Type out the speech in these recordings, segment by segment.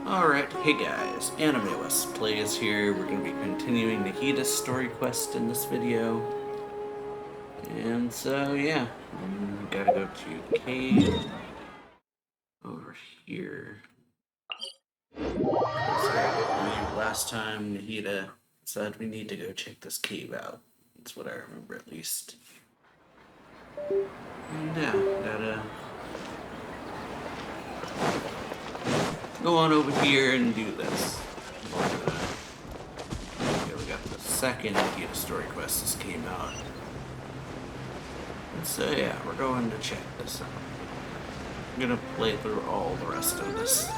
Alright, hey guys, AnimeWestPlays here. We're going to be continuing Nahida's story quest in this video. And so, yeah, we gotta go to cave over here. Last time Nahida said we need to go check this cave out. That's what I remember at least. And yeah, gotta go on over here and do this. Okay, we got the second Nahida story quest just came out. And so yeah, we're going to check this out. I'm gonna play through all the rest of this.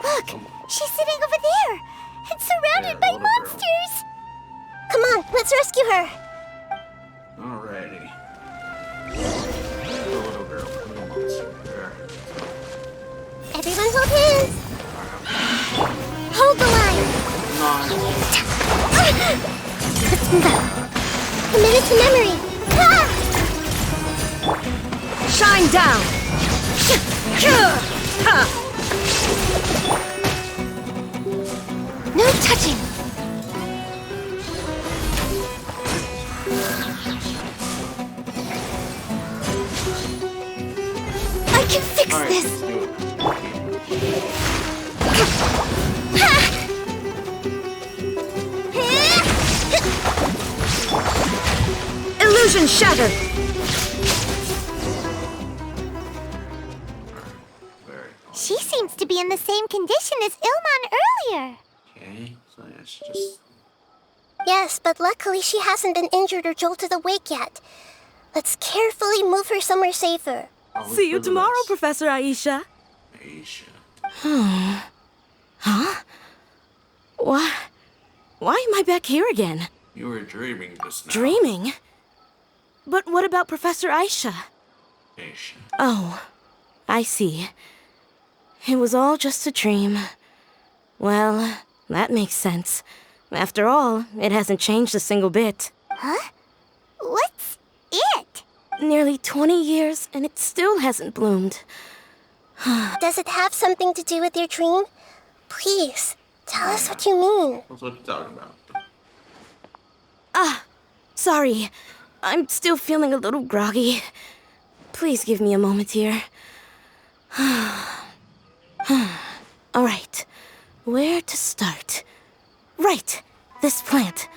Look! She's sitting over there! And surrounded by monsters! Girl. Come on, let's rescue her! Alrighty. The little girl from the monster there. Everyone hold hands! Hold the line! Let's move out. Commit it to memory! Ah! Shine down! No touching! I can fix this! Illusion shattered! She seems to be in the same condition as Ilman earlier. Okay, so it's just... Yes, but luckily she hasn't been injured or jolted awake yet. Let's carefully move her somewhere safer. See you tomorrow, Professor Aisha. Huh? Why am I back here again? You were dreaming just now. Dreaming? But what about Professor Aisha? Aisha. Oh, I see. It was all just a dream. Well, that makes sense. After all, it hasn't changed a single bit. Huh? What's it? Nearly 20 years, and it still hasn't bloomed. Does it have something to do with your dream? Please, tell us what you mean. That's what you're talking about. Sorry. I'm still feeling a little groggy. Please give me a moment here. All right. Where to start? Right, this plant.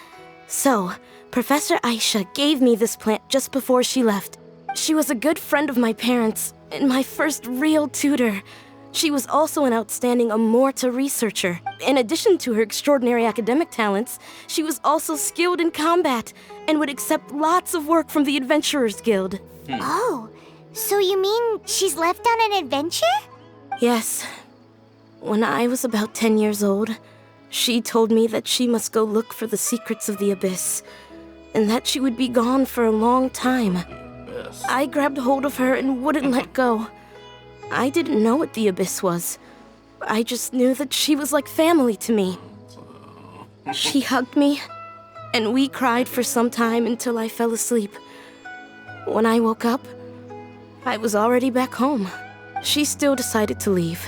So, Professor Aisha gave me this plant just before she left. She was a good friend of my parents and my first real tutor. She was also an outstanding Amorta researcher. In addition to her extraordinary academic talents, she was also skilled in combat and would accept lots of work from the Adventurers Guild. Oh, so you mean she's left on an adventure? Yes. When I was about 10 years old, she told me that she must go look for the secrets of the Abyss, and that she would be gone for a long time. I grabbed hold of her and wouldn't let go. I didn't know what the Abyss was. I just knew that she was like family to me. She hugged me, and we cried for some time until I fell asleep. When I woke up, I was already back home. She still decided to leave,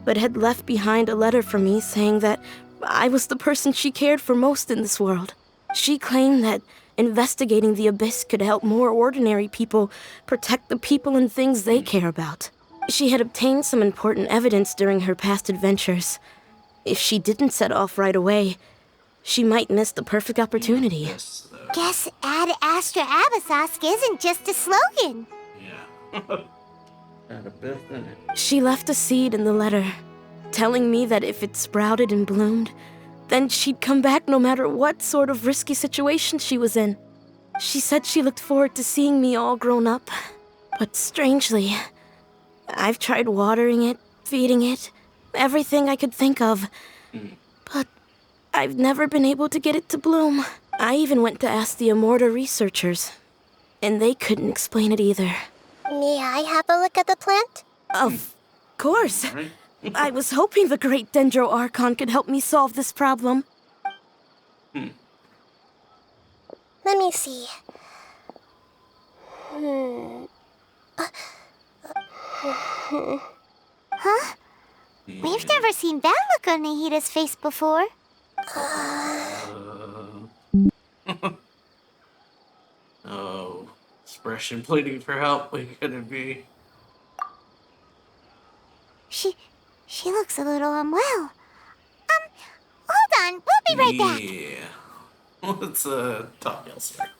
but had left behind a letter for me saying that I was the person she cared for most in this world. She claimed that investigating the Abyss could help more ordinary people protect the people and things they care about. She had obtained some important evidence during her past adventures. If she didn't set off right away, she might miss the perfect opportunity. Guess Ad Astra Abyssosque isn't just a slogan. Yeah. Had a bit in it. She left a seed in the letter, telling me that if it sprouted and bloomed, then she'd come back no matter what sort of risky situation she was in. She said she looked forward to seeing me all grown up. But strangely, I've tried watering it, feeding it, everything I could think of. But I've never been able to get it to bloom. I even went to ask the Amorta researchers, and they couldn't explain it either. May I have a look at the plant? Of course. I was hoping the great Dendro Archon could help me solve this problem. Let me see. Huh? We've never seen that look on Nahida's face before. Oh, expression pleading for help. What could it be? She looks a little unwell. Hold on, we'll be right back. Yeah. Let's talk elsewhere.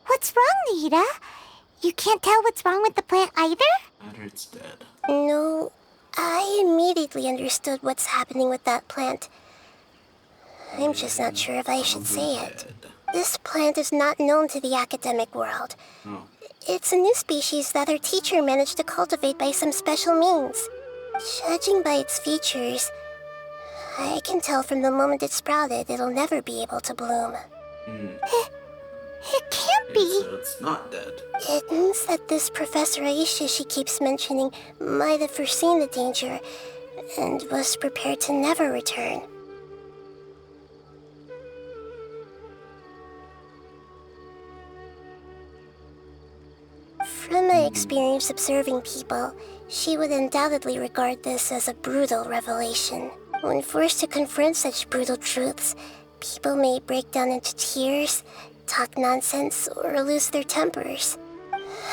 What's wrong, Nahida? You can't tell what's wrong with the plant either? Matter it's dead. No, I immediately understood what's happening with that plant. I'm just not sure if I should say it. This plant is not known to the academic world. Oh. It's a new species that our teacher managed to cultivate by some special means. Judging by its features, I can tell from the moment it sprouted it'll never be able to bloom. It can't be. So it's not dead. It means that this Professor Aisha she keeps mentioning might have foreseen the danger and was prepared to never return. From my experience observing people, she would undoubtedly regard this as a brutal revelation. When forced to confront such brutal truths, people may break down into tears, talk nonsense, or lose their tempers.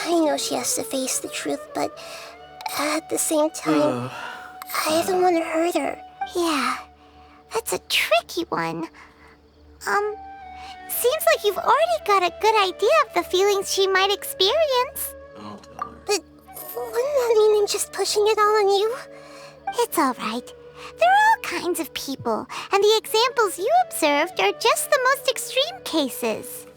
I know she has to face the truth, but at the same time, I don't want to hurt her. Yeah, that's a tricky one. Seems like you've already got a good idea of the feelings she might experience. I'll tell her. But wouldn't that mean I'm just pushing it all on you? It's all right. There are all kinds of people, and the examples you observed are just the most extreme cases.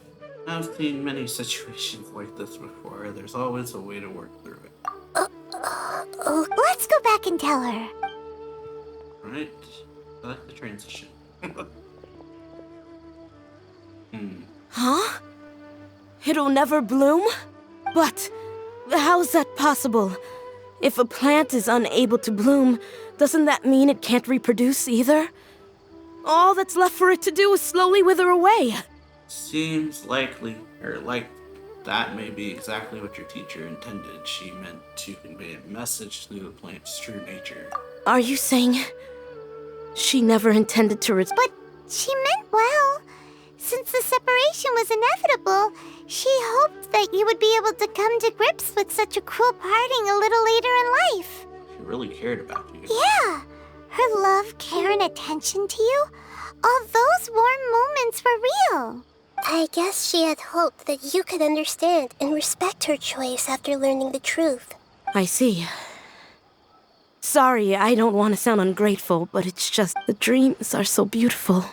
I've seen many situations like this before. There's always a way to work through it. Let's go back and tell her. Right? I like the transition. Huh? It'll never bloom? But how's that possible? If a plant is unable to bloom, doesn't that mean it can't reproduce either? All that's left for it to do is slowly wither away. Seems likely, or like that may be exactly what your teacher intended. She meant to convey a message through the plant's true nature. Are you saying she never intended to But she meant well. Since the separation was inevitable, she hoped that you would be able to come to grips with such a cruel parting a little later in life. She really cared about you. Yeah, her love, care, and attention to you, all those warm moments were real. I guess she had hoped that you could understand and respect her choice after learning the truth. I see. Sorry, I don't want to sound ungrateful, but it's just the dreams are so beautiful.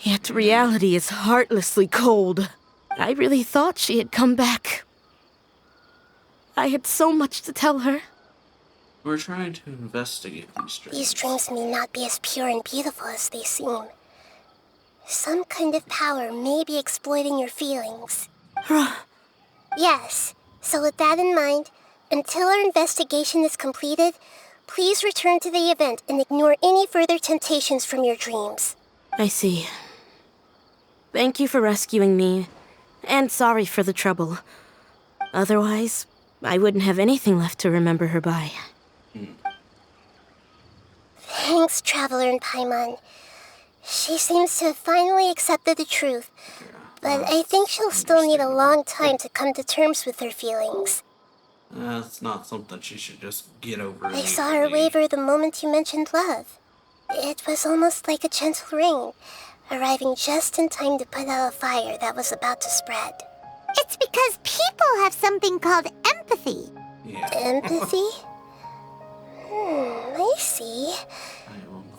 Yet reality is heartlessly cold. I really thought she had come back. I had so much to tell her. We're trying to investigate these dreams. These dreams may not be as pure and beautiful as they seem. Some kind of power may be exploiting your feelings. Yes, so with that in mind, until our investigation is completed, please return to the event and ignore any further temptations from your dreams. I see. Thank you for rescuing me, and sorry for the trouble. Otherwise, I wouldn't have anything left to remember her by. Thanks, Traveler and Paimon. She seems to have finally accepted the truth, but I think she'll still need a long time to come to terms with her feelings. That's not something she should just get over. I saw her waver the moment you mentioned love. It was almost like a gentle rain, arriving just in time to put out a fire that was about to spread. It's because people have something called empathy. Yeah. Empathy? I see.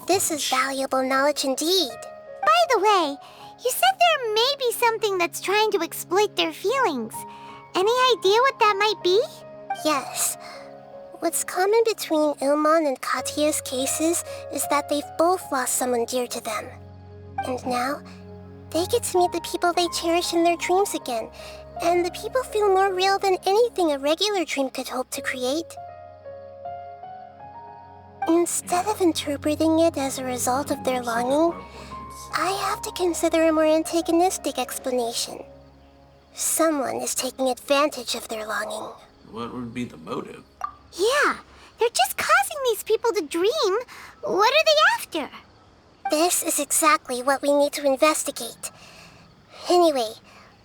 This is valuable knowledge indeed. By the way, you said there may be something that's trying to exploit their feelings. Any idea what that might be? Yes. What's common between Ilmon and Katya's cases is that they've both lost someone dear to them. And now, they get to meet the people they cherish in their dreams again, and the people feel more real than anything a regular dream could hope to create. Instead of interpreting it as a result of their longing, I have to consider a more antagonistic explanation. Someone is taking advantage of their longing. What would be the motive? Yeah, they're just causing these people to dream. What are they after? This is exactly what we need to investigate. Anyway,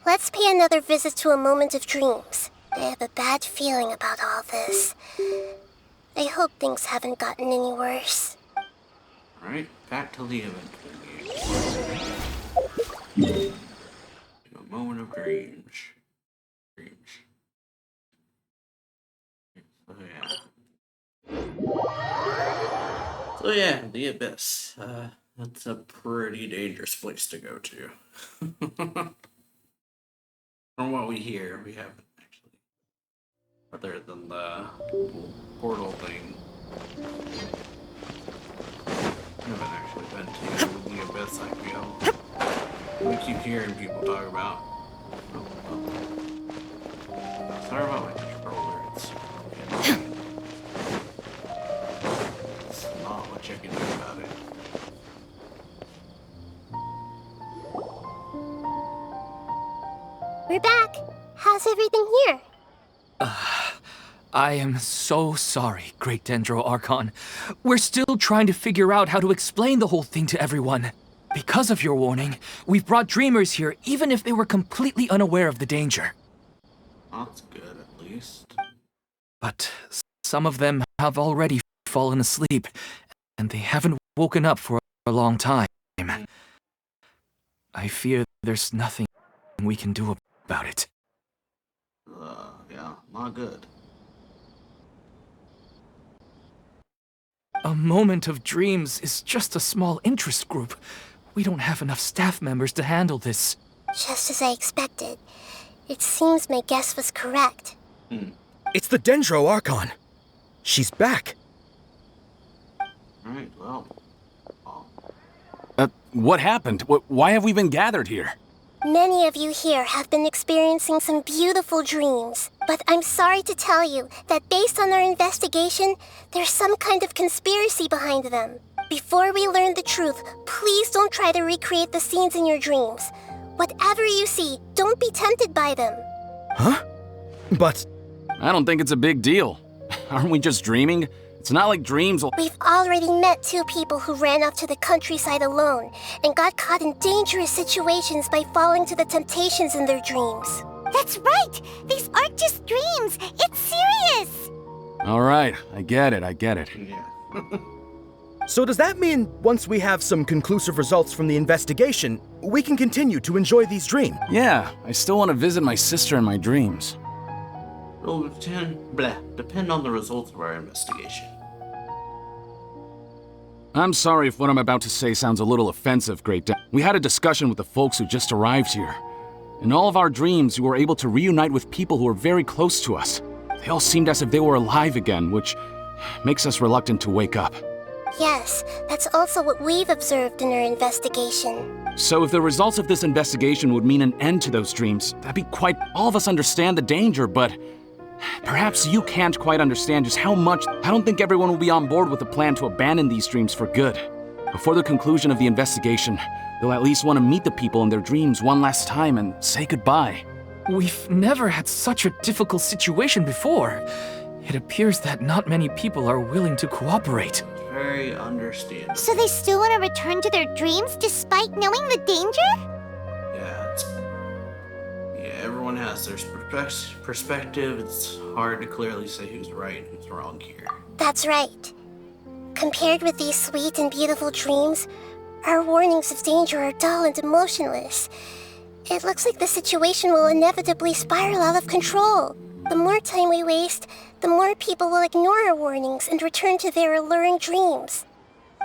let's pay another visit to a moment of dreams. I have a bad feeling about all this. I hope things haven't gotten any worse. Alright, back to the event venue. A moment of dreams. So yeah, the Abyss. That's a pretty dangerous place to go to. From what we hear, we haven't actually. Other than the portal thing. I haven't actually been to the Abyss, I feel. We keep hearing people talk about. Sorry about my controller. It's not much I can do about it. We're back. How's everything here? I am so sorry, Great Dendro Archon. We're still trying to figure out how to explain the whole thing to everyone. Because of your warning, we've brought dreamers here even if they were completely unaware of the danger. That's good, at least. But some of them have already fallen asleep, and they haven't woken up for a long time. I fear there's nothing we can do about it. Yeah, not good. A moment of dreams is just a small interest group. We don't have enough staff members to handle this. Just as I expected. It seems my guess was correct. It's the Dendro Archon. She's back. Alright, well. What happened? Why have we been gathered here? Many of you here have been experiencing some beautiful dreams. But I'm sorry to tell you that based on our investigation, there's some kind of conspiracy behind them. Before we learn the truth, please don't try to recreate the scenes in your dreams. Whatever you see, don't be tempted by them. Huh? But... I don't think it's a big deal. Aren't we just dreaming? It's not like dreams will... We've already met 2 people who ran off to the countryside alone and got caught in dangerous situations by falling to the temptations in their dreams. That's right! These aren't just dreams! It's serious! All right, I get it. Yeah. so does that mean once we have some conclusive results from the investigation, we can continue to enjoy these dreams? Yeah, I still want to visit my sister in my dreams. It'll depend on the results of our investigation. I'm sorry if what I'm about to say sounds a little offensive, We had a discussion with the folks who just arrived here. In all of our dreams, we were able to reunite with people who were very close to us. They all seemed as if they were alive again, which makes us reluctant to wake up. Yes, that's also what we've observed in our investigation. So if the results of this investigation would mean an end to those dreams, that'd be quite... All of us understand the danger, but... Perhaps you can't quite understand just how much... I don't think everyone will be on board with the plan to abandon these dreams for good. Before the conclusion of the investigation, they'll at least want to meet the people in their dreams one last time and say goodbye. We've never had such a difficult situation before. It appears that not many people are willing to cooperate. Very understandable. So they still want to return to their dreams despite knowing the danger? Yeah, everyone has their perspective. It's hard to clearly say who's right and who's wrong here. That's right. Compared with these sweet and beautiful dreams, our warnings of danger are dull and emotionless. It looks like the situation will inevitably spiral out of control. The more time we waste, the more people will ignore our warnings and return to their alluring dreams.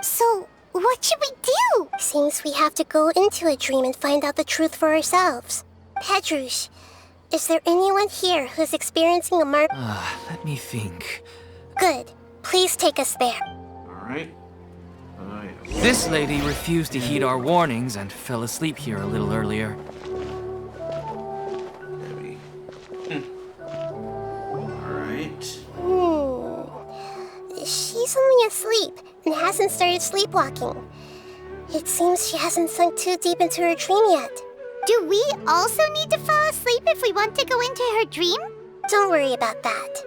So, what should we do? Seems we have to go into a dream and find out the truth for ourselves. Petrush, is there anyone here who's experiencing a Let me think. Good. Please take us there. Alright. This lady refused to heed our warnings and fell asleep here a little earlier. Debbie. Alright. She's only asleep and hasn't started sleepwalking. It seems she hasn't sunk too deep into her dream yet. Do we also need to fall asleep if we want to go into her dream? Don't worry about that.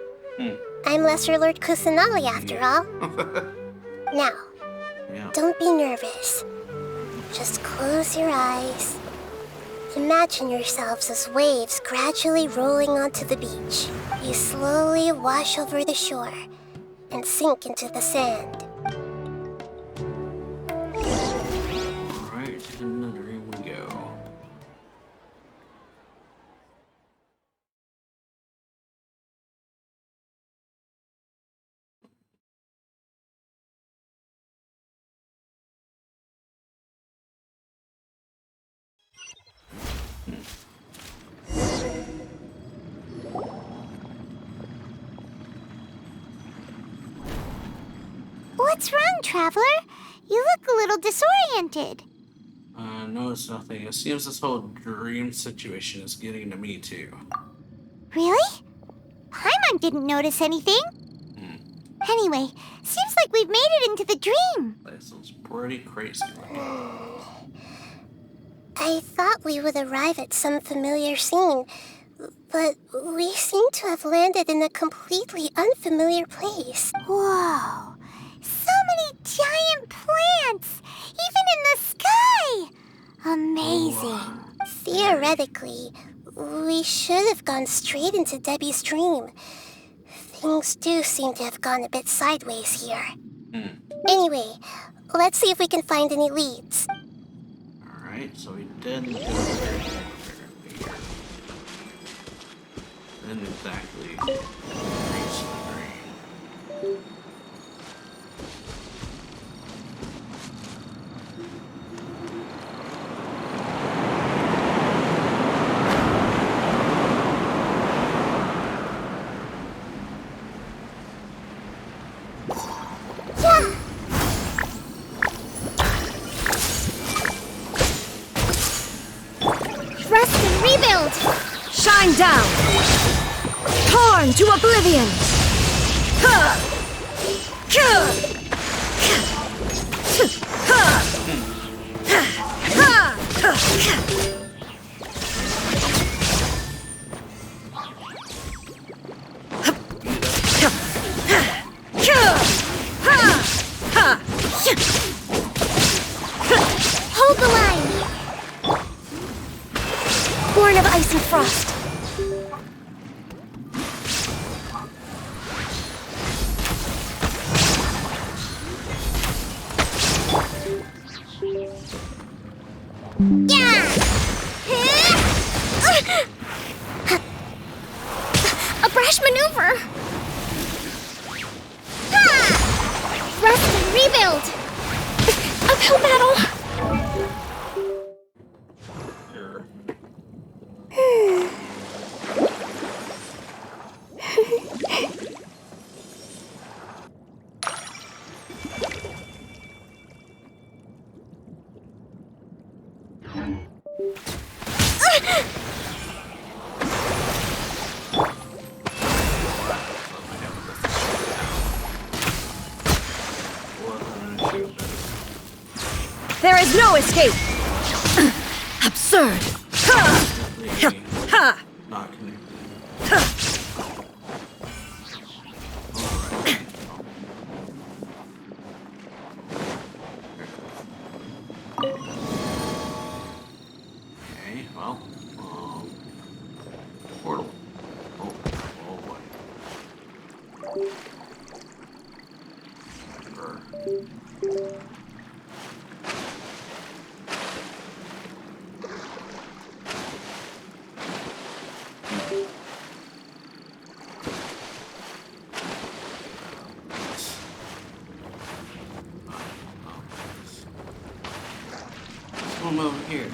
I'm Lesser Lord Kusanali after all. Now, don't be nervous. Just close your eyes. Imagine yourselves as waves gradually rolling onto the beach. You slowly wash over the shore and sink into the sand. Alright, in the dream we go. What's wrong, Traveler? You look a little disoriented. No, it's nothing. It seems this whole dream situation is getting to me too. Really? Paimon didn't notice anything. Anyway, seems like we've made it into the dream. This is pretty crazy. I thought we would arrive at some familiar scene, but we seem to have landed in a completely unfamiliar place. Whoa! So many giant plants! Even in the sky! Amazing. Theoretically, we should have gone straight into Debbie's dream. Things do seem to have gone a bit sideways here. Anyway, let's see if we can find any leads. Alright, so we did go there. Didn't exactly reach the dream. Rest and rebuild! Shine down! Torn to oblivion! Hold the line! Born of ice and frost. A brash maneuver! Rest and rebuild! Uphill battle! There is no escape! Absurd! Not connected. Okay, well, portal. Oh boy. Come over here.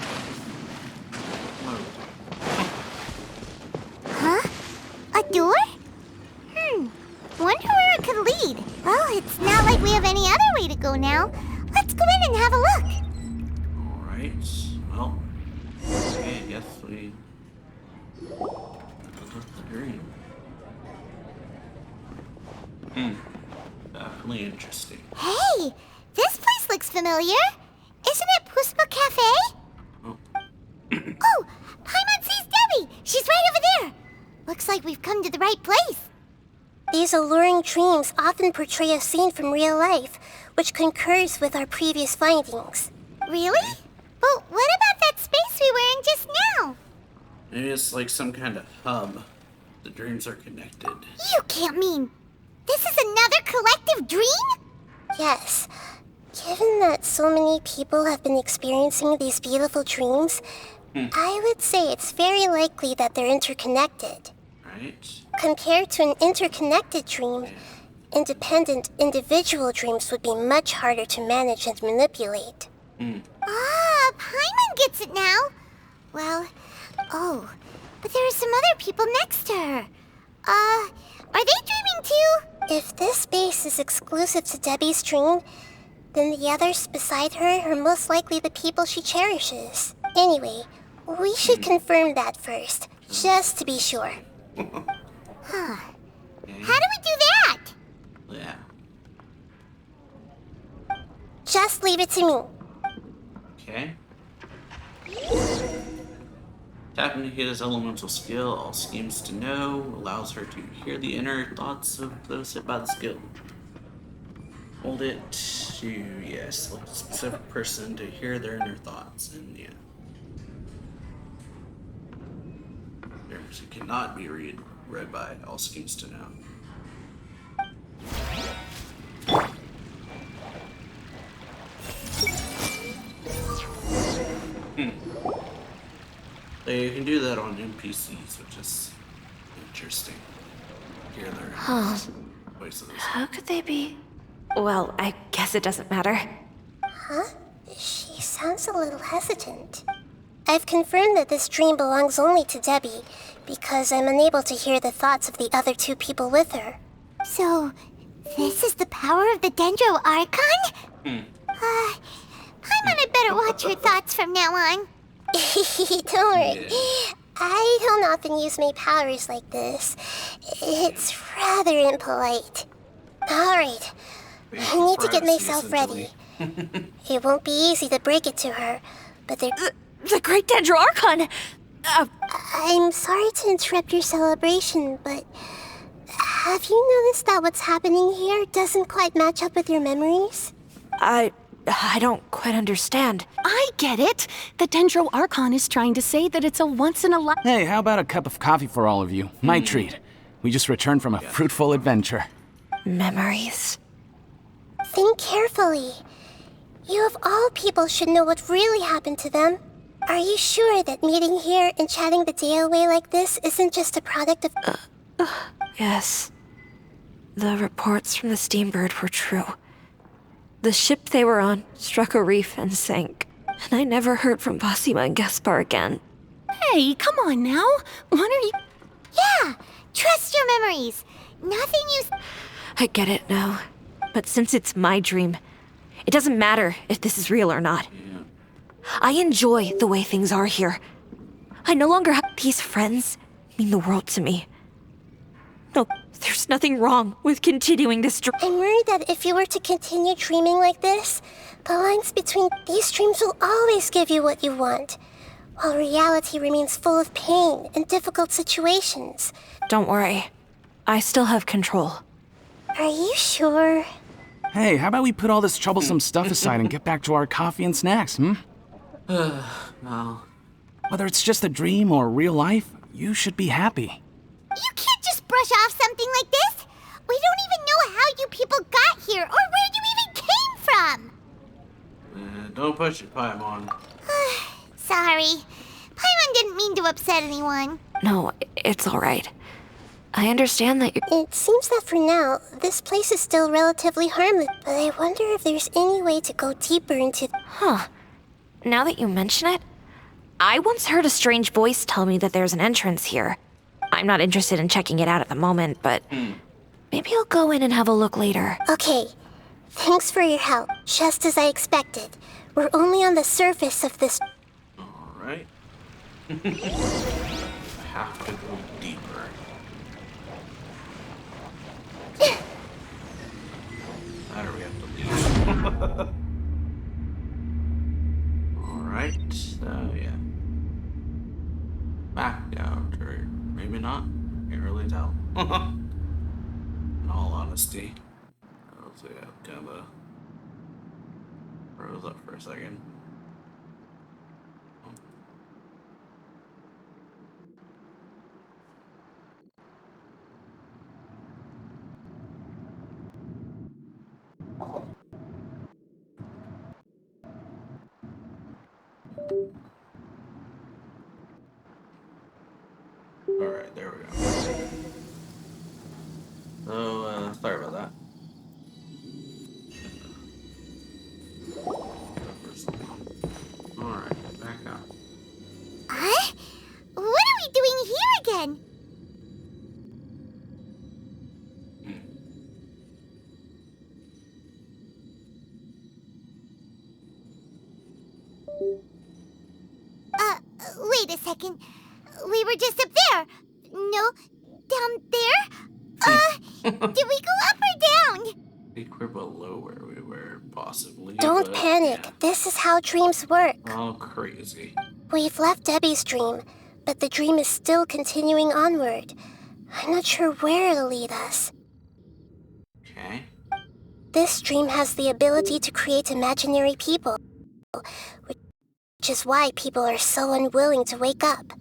Come over. Huh? A door? Wonder where it could lead. Well, it's not like we have any other way to go now. Let's go in and have a look. Alright, well, okay, I guess we look the dream. Definitely interesting. Hey, this place looks familiar. Isn't it Puspa Cafe? Oh. Oh, Paimon sees Debbie! She's right over there! Looks like we've come to the right place. These alluring dreams often portray a scene from real life, which concurs with our previous findings. Really? But what about that space we were in just now? Maybe it's like some kind of hub. The dreams are connected. You can't mean... This is another collective dream? Yes. Given that so many people have been experiencing these beautiful dreams, I would say it's very likely that they're interconnected. Right? Compared to an interconnected dream, independent individual dreams would be much harder to manage and manipulate. Ah, Paimon gets it now. Well, oh, but there are some other people next to her. Are they dreaming too? If this space is exclusive to Debbie's dream, then the others beside her are most likely the people she cherishes. Anyway, we should confirm that first, just to be sure. Huh. How do we do that? Yeah. Just leave it to me. Okay. Tapping Nahida's elemental skill, all schemes to know, allows her to hear the inner thoughts of those hit by the skill. Hold it to, yes, select a specific person to hear their inner thoughts, and yeah. There's it cannot be read by all schemes to know. They can do that on NPCs, which is interesting. Hear their voices. How could they be? Well, I guess it doesn't matter. Huh? She sounds a little hesitant. I've confirmed that this dream belongs only to Debbie, because I'm unable to hear the thoughts of the other two people with her. So, this is the power of the Dendro Archon? Paimon had better watch her thoughts from now on. Don't worry. I don't often use my powers like this. It's rather impolite. Alright, I need to get myself ready. It won't be easy to break it to her, but there... The Great Dendro Archon! I'm sorry to interrupt your celebration, but... Have you noticed that what's happening here doesn't quite match up with your memories? I don't quite understand. I get it. The Dendro Archon is trying to say that it's a once-in-a-life... Hey, how about a cup of coffee for all of you? My treat. We just returned from a fruitful adventure. Memories. Think carefully. You of all people should know what really happened to them. Are you sure that meeting here and chatting the day away like this isn't just a product of... Yes. The reports from the Steambird were true. The ship they were on struck a reef and sank. And I never heard from Basima and Gaspar again. Hey, come on now. What are you... Yeah, trust your memories. Nothing you... I get it now. But since it's my dream, it doesn't matter if this is real or not. I enjoy the way things are here. I no longer have these friends mean the world to me. No, there's nothing wrong with continuing this dream. I'm worried that if you were to continue dreaming like this, the lines between these dreams will always give you what you want, while reality remains full of pain and difficult situations. Don't worry. I still have control. Are you sure? Hey, how about we put all this troublesome stuff aside and get back to our coffee and snacks, Well, Whether it's just a dream or real life, you should be happy. You can't just brush off something like this. We don't even know how you people got here or where you even came from. don't push it, Paimon. Sorry. Paimon didn't mean to upset anyone. No, it's all right. I understand that you're... It seems that for now, this place is still relatively harmless, but I wonder if there's any way to go deeper into... Huh. Now that you mention it, I once heard a strange voice tell me that there's an entrance here. I'm not interested in checking it out at the moment, but maybe I'll go in and have a look later. Okay, thanks for your help. Just as I expected. We're only on the surface of this... Alright. I have to go deeper. How do we have to leave? back out, or maybe not. Can't really tell. In all honesty. So yeah, kind of froze up for a second. Alright, there we go. So, sorry about that. Alright, back up. Huh? What are we doing here again? Wait a second. We were just up there. No, down there? Did we go up or down? I think we're below where we were, possibly. Don't panic. Yeah. This is how dreams work. All crazy. We've left Debbie's dream, but the dream is still continuing onward. I'm not sure where it'll lead us. Okay. This dream has the ability to create imaginary people, which is why people are so unwilling to wake up.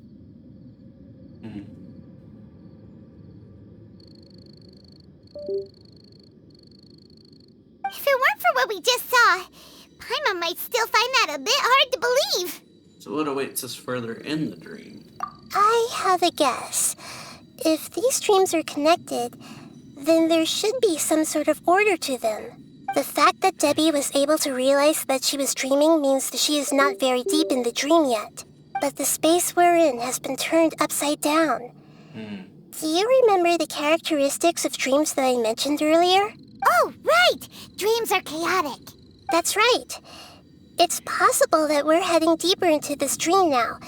If it weren't for what we just saw, Paimon might still find that a bit hard to believe. So what awaits us further in the dream? I have a guess. If these dreams are connected, then there should be some sort of order to them. The fact that Debbie was able to realize that she was dreaming means that she is not very deep in the dream yet. But the space we're in has been turned upside down. Do you remember the characteristics of dreams that I mentioned earlier? Oh, right! Dreams are chaotic. That's right. It's possible that we're heading deeper into this dream now.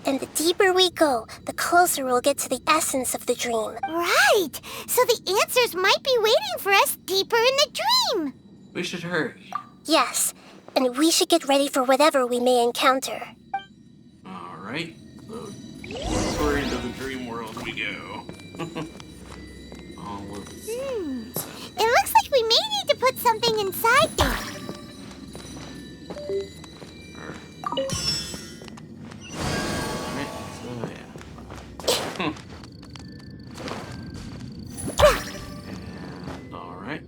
And the deeper we go, the closer we'll get to the essence of the dream. Right! So the answers might be waiting for us deeper in the dream. We should hurry. Yes, and we should get ready for whatever we may encounter. Alright, so deeper into the dream world we go. All of this. It looks like we may need to put something inside there. Alright, so yeah. And alright.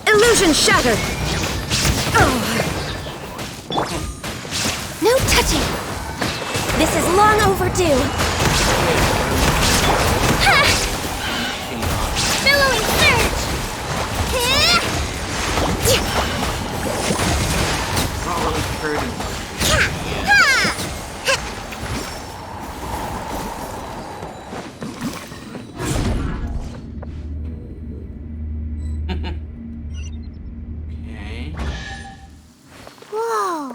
Illusion shattered! No touching! This is long overdue! Billowing surge! Not really hurting. Okay. Whoa!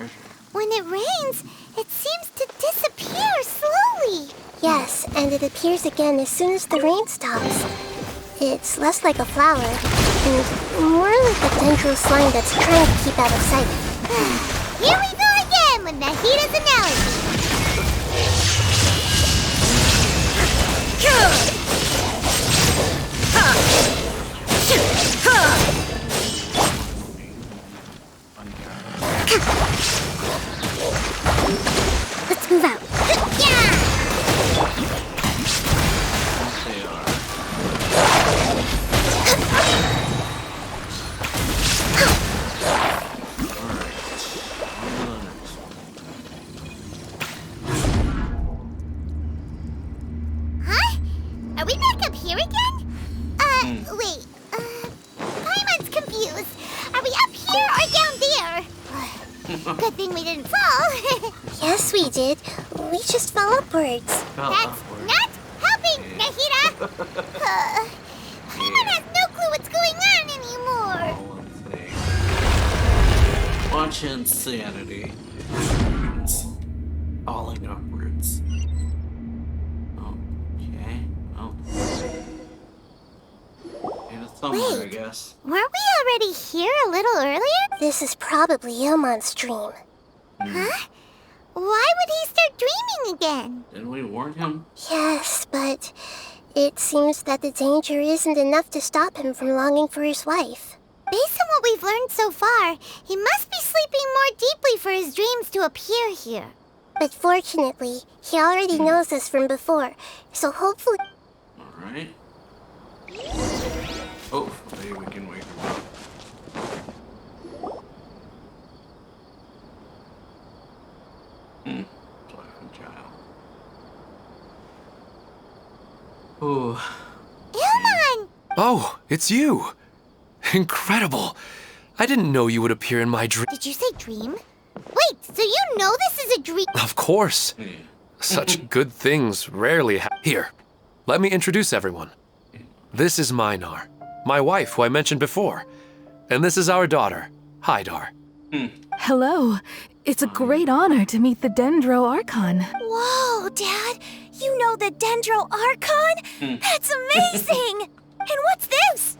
When it rains, it seems to disappear slowly. Yes, and it appears again as soon as the rain stops. It's less like a flower, and more like a tendril slime that's trying to keep out of sight. Here we go again with Nahida's analogy. Let's move out. They are. Huh? Are we back up here again? Wait. Paimon's confused. Are we up here or down there? Good thing we didn't fall. Yes, we did. We just fell upwards. Fell That's upward. not helping, Nahida. Such insanity. It's falling upwards. Okay. Well. And it's somewhere, I guess. Weren't we already here a little earlier? This is probably Ilmon's dream. Huh? Why would he start dreaming again? Didn't we warn him? Yes, but it seems that the danger isn't enough to stop him from longing for his wife. Based on what we've learned so far, he must be sleeping more deeply for his dreams to appear here. But fortunately, he already knows us from before, so hopefully... Alright. Hopefully we can wake him up. Black child. Ooh. Ilmon! Oh, it's you! Incredible! I didn't know you would appear in my dream. Did you say dream? Wait, so you know this is a dream? Of course! Yeah. Such good things rarely happen. Here, let me introduce everyone. This is Minar, my wife who I mentioned before. And this is our daughter, Hydar. Hello. It's a great honor to meet the Dendro Archon. Whoa, Dad! You know the Dendro Archon? That's amazing! And what's this?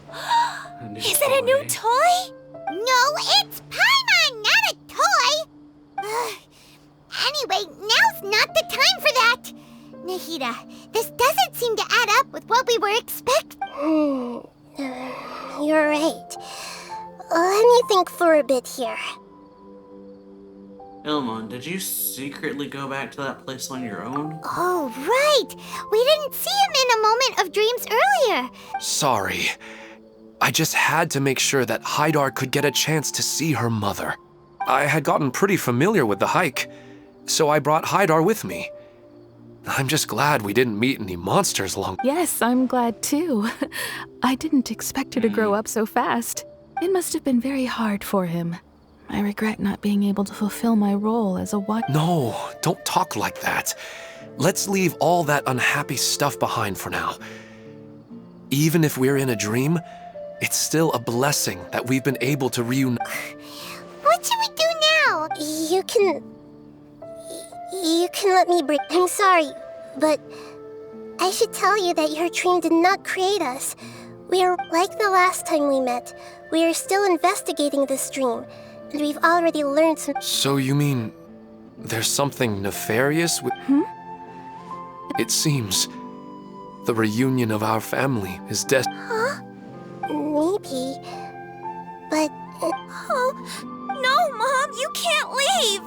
Is it a new toy? No, it's Paimon, not a toy! Anyway, now's not the time for that! Nahida, this doesn't seem to add up with what we were expecting. You're right. Let me think for a bit here. Ilmon, did you secretly go back to that place on your own? Oh, right! We didn't see him in a moment of dreams earlier. Sorry. I just had to make sure that Hydar could get a chance to see her mother. I had gotten pretty familiar with the hike, so I brought Hydar with me. I'm just glad we didn't meet any monsters along. Yes, I'm glad too. I didn't expect her to grow up so fast. It must have been very hard for him. I regret not being able to fulfill my role as a wife. No, don't talk like that. Let's leave all that unhappy stuff behind for now. Even if we're in a dream, it's still a blessing that we've been able to reunite. What should we do now? You can let me break. I'm sorry, but I should tell you that your dream did not create us. We are like the last time we met. We are still investigating this dream, and we've already learned some. So you mean there's something nefarious with... It seems the reunion of our family is destined. Huh? Maybe, but... Oh, no, Mom, you can't leave!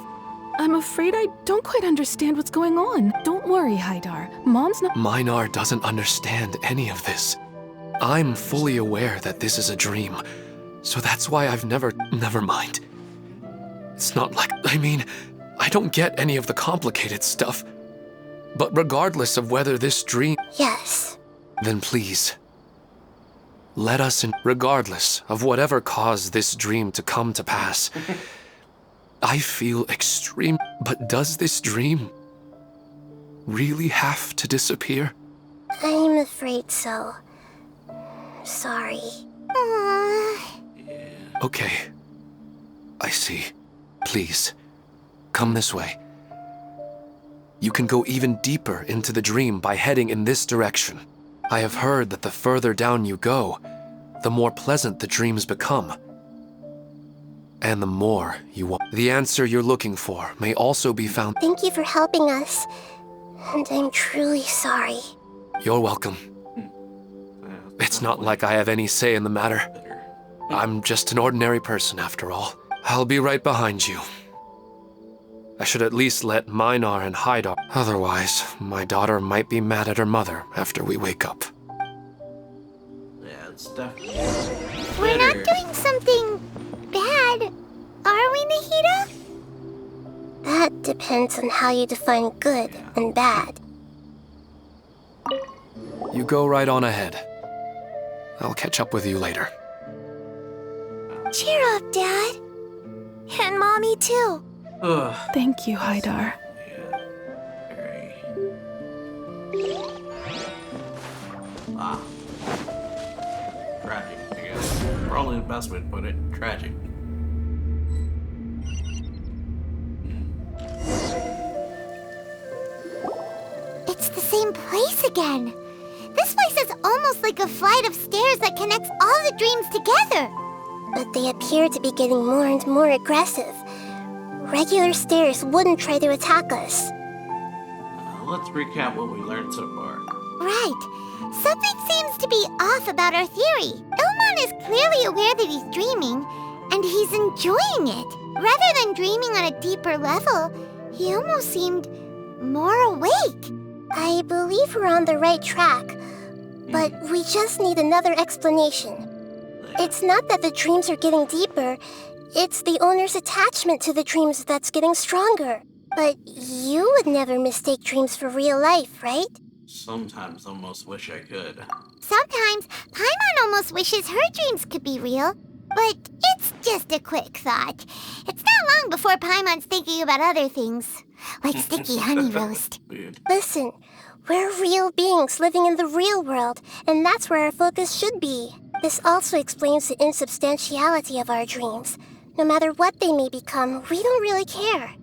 I'm afraid I don't quite understand what's going on. Don't worry, Hydar. Mom's not... Minar doesn't understand any of this. I'm fully aware that this is a dream, so that's why I've never mind. It's not like... I don't get any of the complicated stuff. But regardless of whether this dream... Yes. Then please, let us regardless of whatever caused this dream to come to pass. I feel extreme... But does this dream really have to disappear? I'm afraid so. Sorry. Okay. I see. Please, come this way. You can go even deeper into the dream by heading in this direction. I have heard that the further down you go, the more pleasant the dreams become. And the more you want. The answer you're looking for may also be found. Thank you for helping us. And I'm truly sorry. You're welcome. It's not like I have any say in the matter. I'm just an ordinary person after all. I'll be right behind you. I should at least let Minar and Hydar. Otherwise, my daughter might be mad at her mother after we wake up. Yeah, it's definitely We're not better. doing something bad, are we, Nahida? That depends on how you define good and bad. You go right on ahead. I'll catch up with you later. Cheer up, Dad. And Mommy, too. Ugh. Thank you, Hydar. Yeah. Very. Tragic, I guess. Probably the best way to put it. Tragic. dreams again. This place is almost like a flight of stairs that connects all the dreams together. But they appear to be getting more and more aggressive. Regular stairs wouldn't try to attack us. Let's recap what we learned so far. Right. Something seems to be off about our theory. Ilmon is clearly aware that he's dreaming, and he's enjoying it. Rather than dreaming on a deeper level, he almost seemed more awake. I believe we're on the right track, but we just need another explanation. It's not that the dreams are getting deeper, it's the owner's attachment to the dreams that's getting stronger. But you would never mistake dreams for real life, right? Sometimes almost wish I could. Sometimes, Paimon almost wishes her dreams could be real. But it's just a quick thought. It's not long before Paimon's thinking about other things. Like sticky honey roast. Weird. Listen, we're real beings living in the real world, and that's where our focus should be. This also explains the insubstantiality of our dreams. No matter what they may become, we don't really care.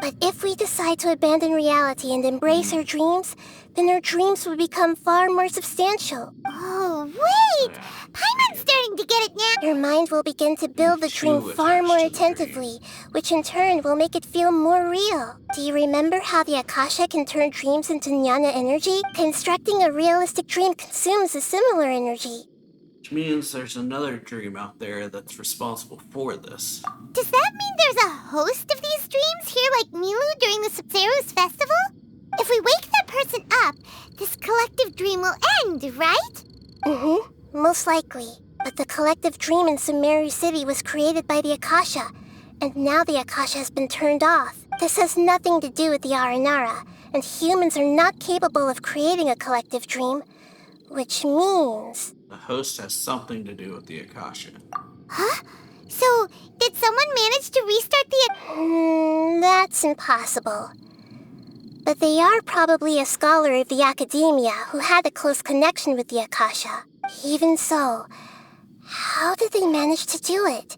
But if we decide to abandon reality and embrace our dreams, then our dreams will become far more substantial. Oh, wait! Paimon's starting to get it now! Your mind will begin to build the dream far more attentively, which in turn will make it feel more real. Do you remember how the Akasha can turn dreams into jnana energy? Constructing a realistic dream consumes a similar energy. Which means there's another dream out there that's responsible for this. Does that mean there's a host of these dreams here like Milu during the Subzerus festival? If we wake that person up, this collective dream will end, right? Mm-hmm, most likely. But the collective dream in Sumeru City was created by the Akasha, and now the Akasha has been turned off. This has nothing to do with the Aranara, and humans are not capable of creating a collective dream, which means... The host has something to do with the Akasha. Huh? So, did someone manage to restart the... That's impossible. But they are probably a scholar of the academia who had a close connection with the Akasha. Even so, how did they manage to do it?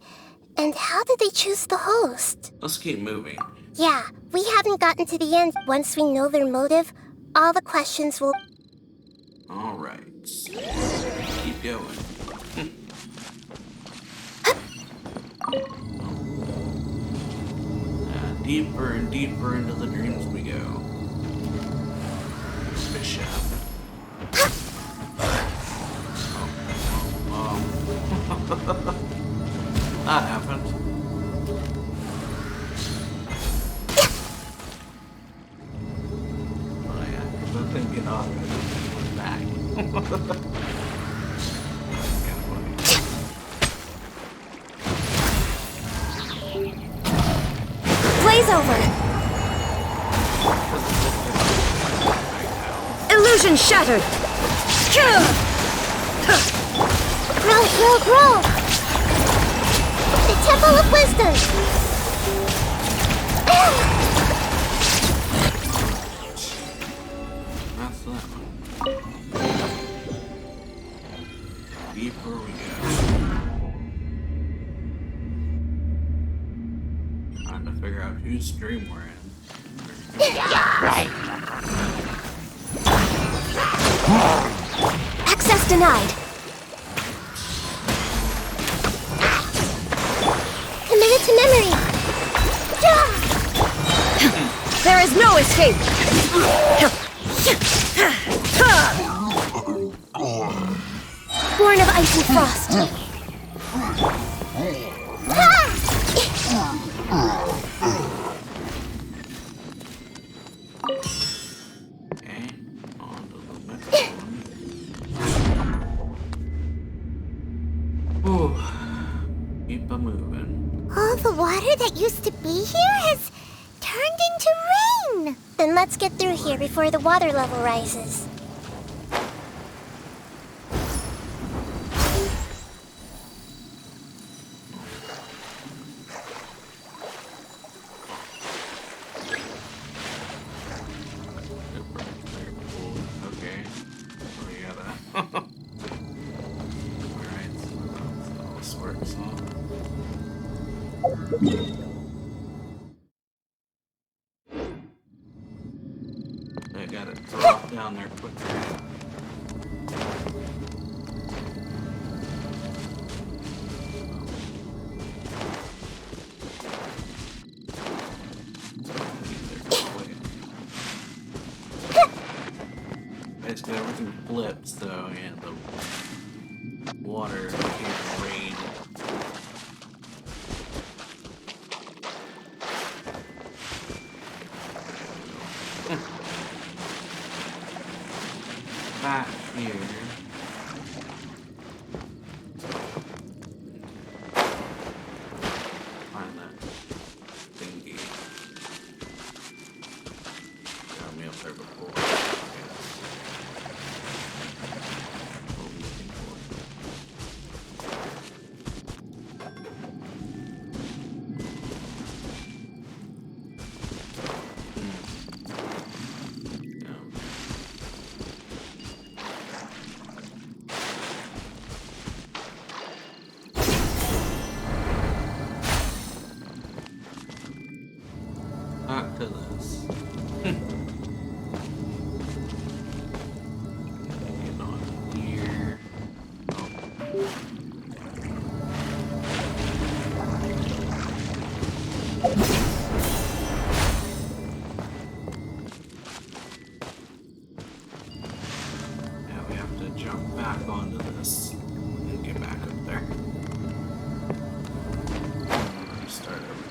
And how did they choose the host? Let's keep moving. Yeah, we haven't gotten to the end. Once we know their motive, all the questions will... Alright. Keep going. Deeper and deeper into the dreams we go. Bishop. That happened. Oh yeah, the thing get off and went back. Blaze over! Illusion shattered! Grow! The Temple of Wisdom! That's that one. Deeper we go. Trying to figure out whose dream we're in. Access denied! Committed to memory! There is no escape! Born of ice and frost! Okay, on to the next one. Ooh, keep a moving. All the water that used to be here has turned into rain! Then let's get through here before the water level rises. Okay, so we gotta. Alright, so how this works, huh? I gotta drop down there quicker. water and rain. Back here. Find that thingy. Got me up there before. Back to this. Get on here. Now we have to jump back onto this and get back up there. Start everything.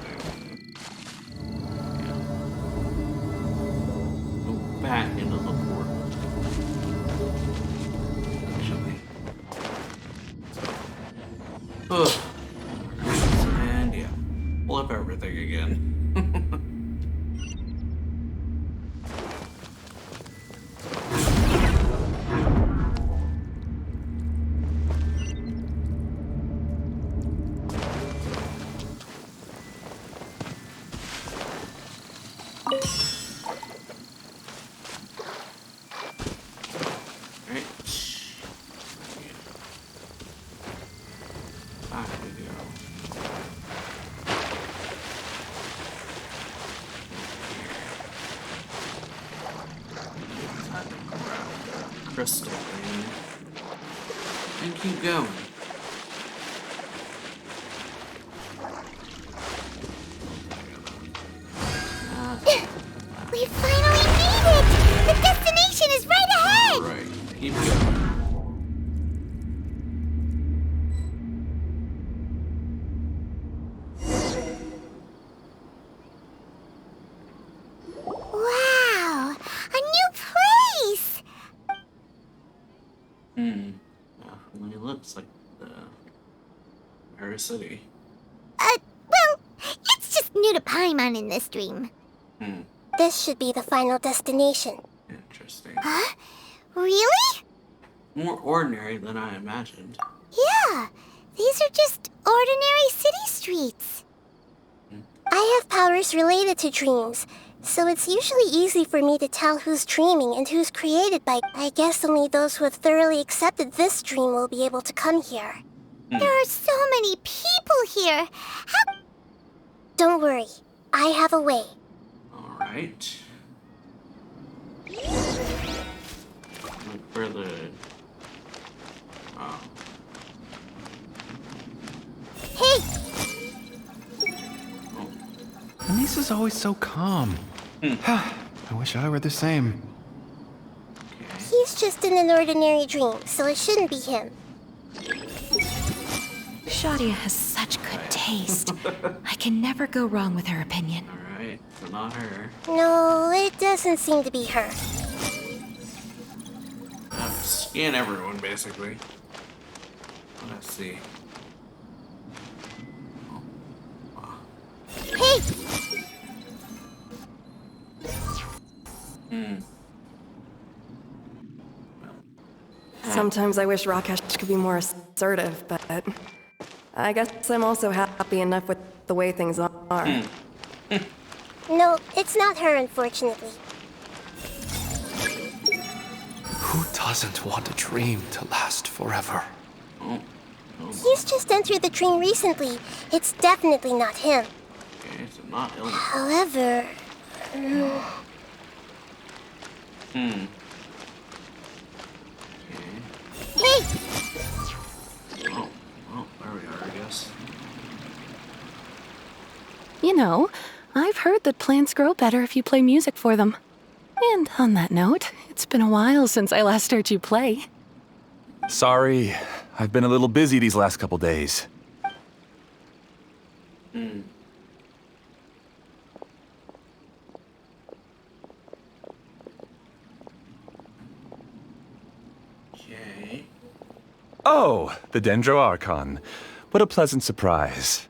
Back into the portal. Actually. Ugh. And yeah. Flip everything again. Back we go. Time to grab the crystal thing and keep going. We finally made it! The destination is right ahead! Alright, keep going. Wow! A new place! Definitely looks like the Mara City. Well, it's just new to Paimon in this dream. This should be the final destination. Interesting. Huh? Really? More ordinary than I imagined. Yeah, these are just ordinary city streets. I have powers related to dreams, so it's usually easy for me to tell who's dreaming and who's created by... I guess only those who have thoroughly accepted this dream will be able to come here. There are so many people here. How... Don't worry, I have a way. Alright. Look for the... Oh. Hey! Lisa's always so calm. I wish I were the same. He's just in an ordinary dream, so it shouldn't be him. Shadia has such good taste. I can never go wrong with her opinion. Alright, so not her. No, it doesn't seem to be her. Scan everyone, basically. Let's see. Hey! Sometimes I wish Rakesh could be more assertive, but I guess I'm also happy enough with the way things are. No, it's not her, unfortunately. Who doesn't want a dream to last forever? He's just entered the dream recently. It's definitely not him. Okay, so not ill. However... Okay. Hey! Oh, well, there we are, I guess. You know, I've heard that plants grow better if you play music for them. And on that note, it's been a while since I last heard you play. Sorry, I've been a little busy these last couple days. Okay. Oh, the Dendro Archon. What a pleasant surprise.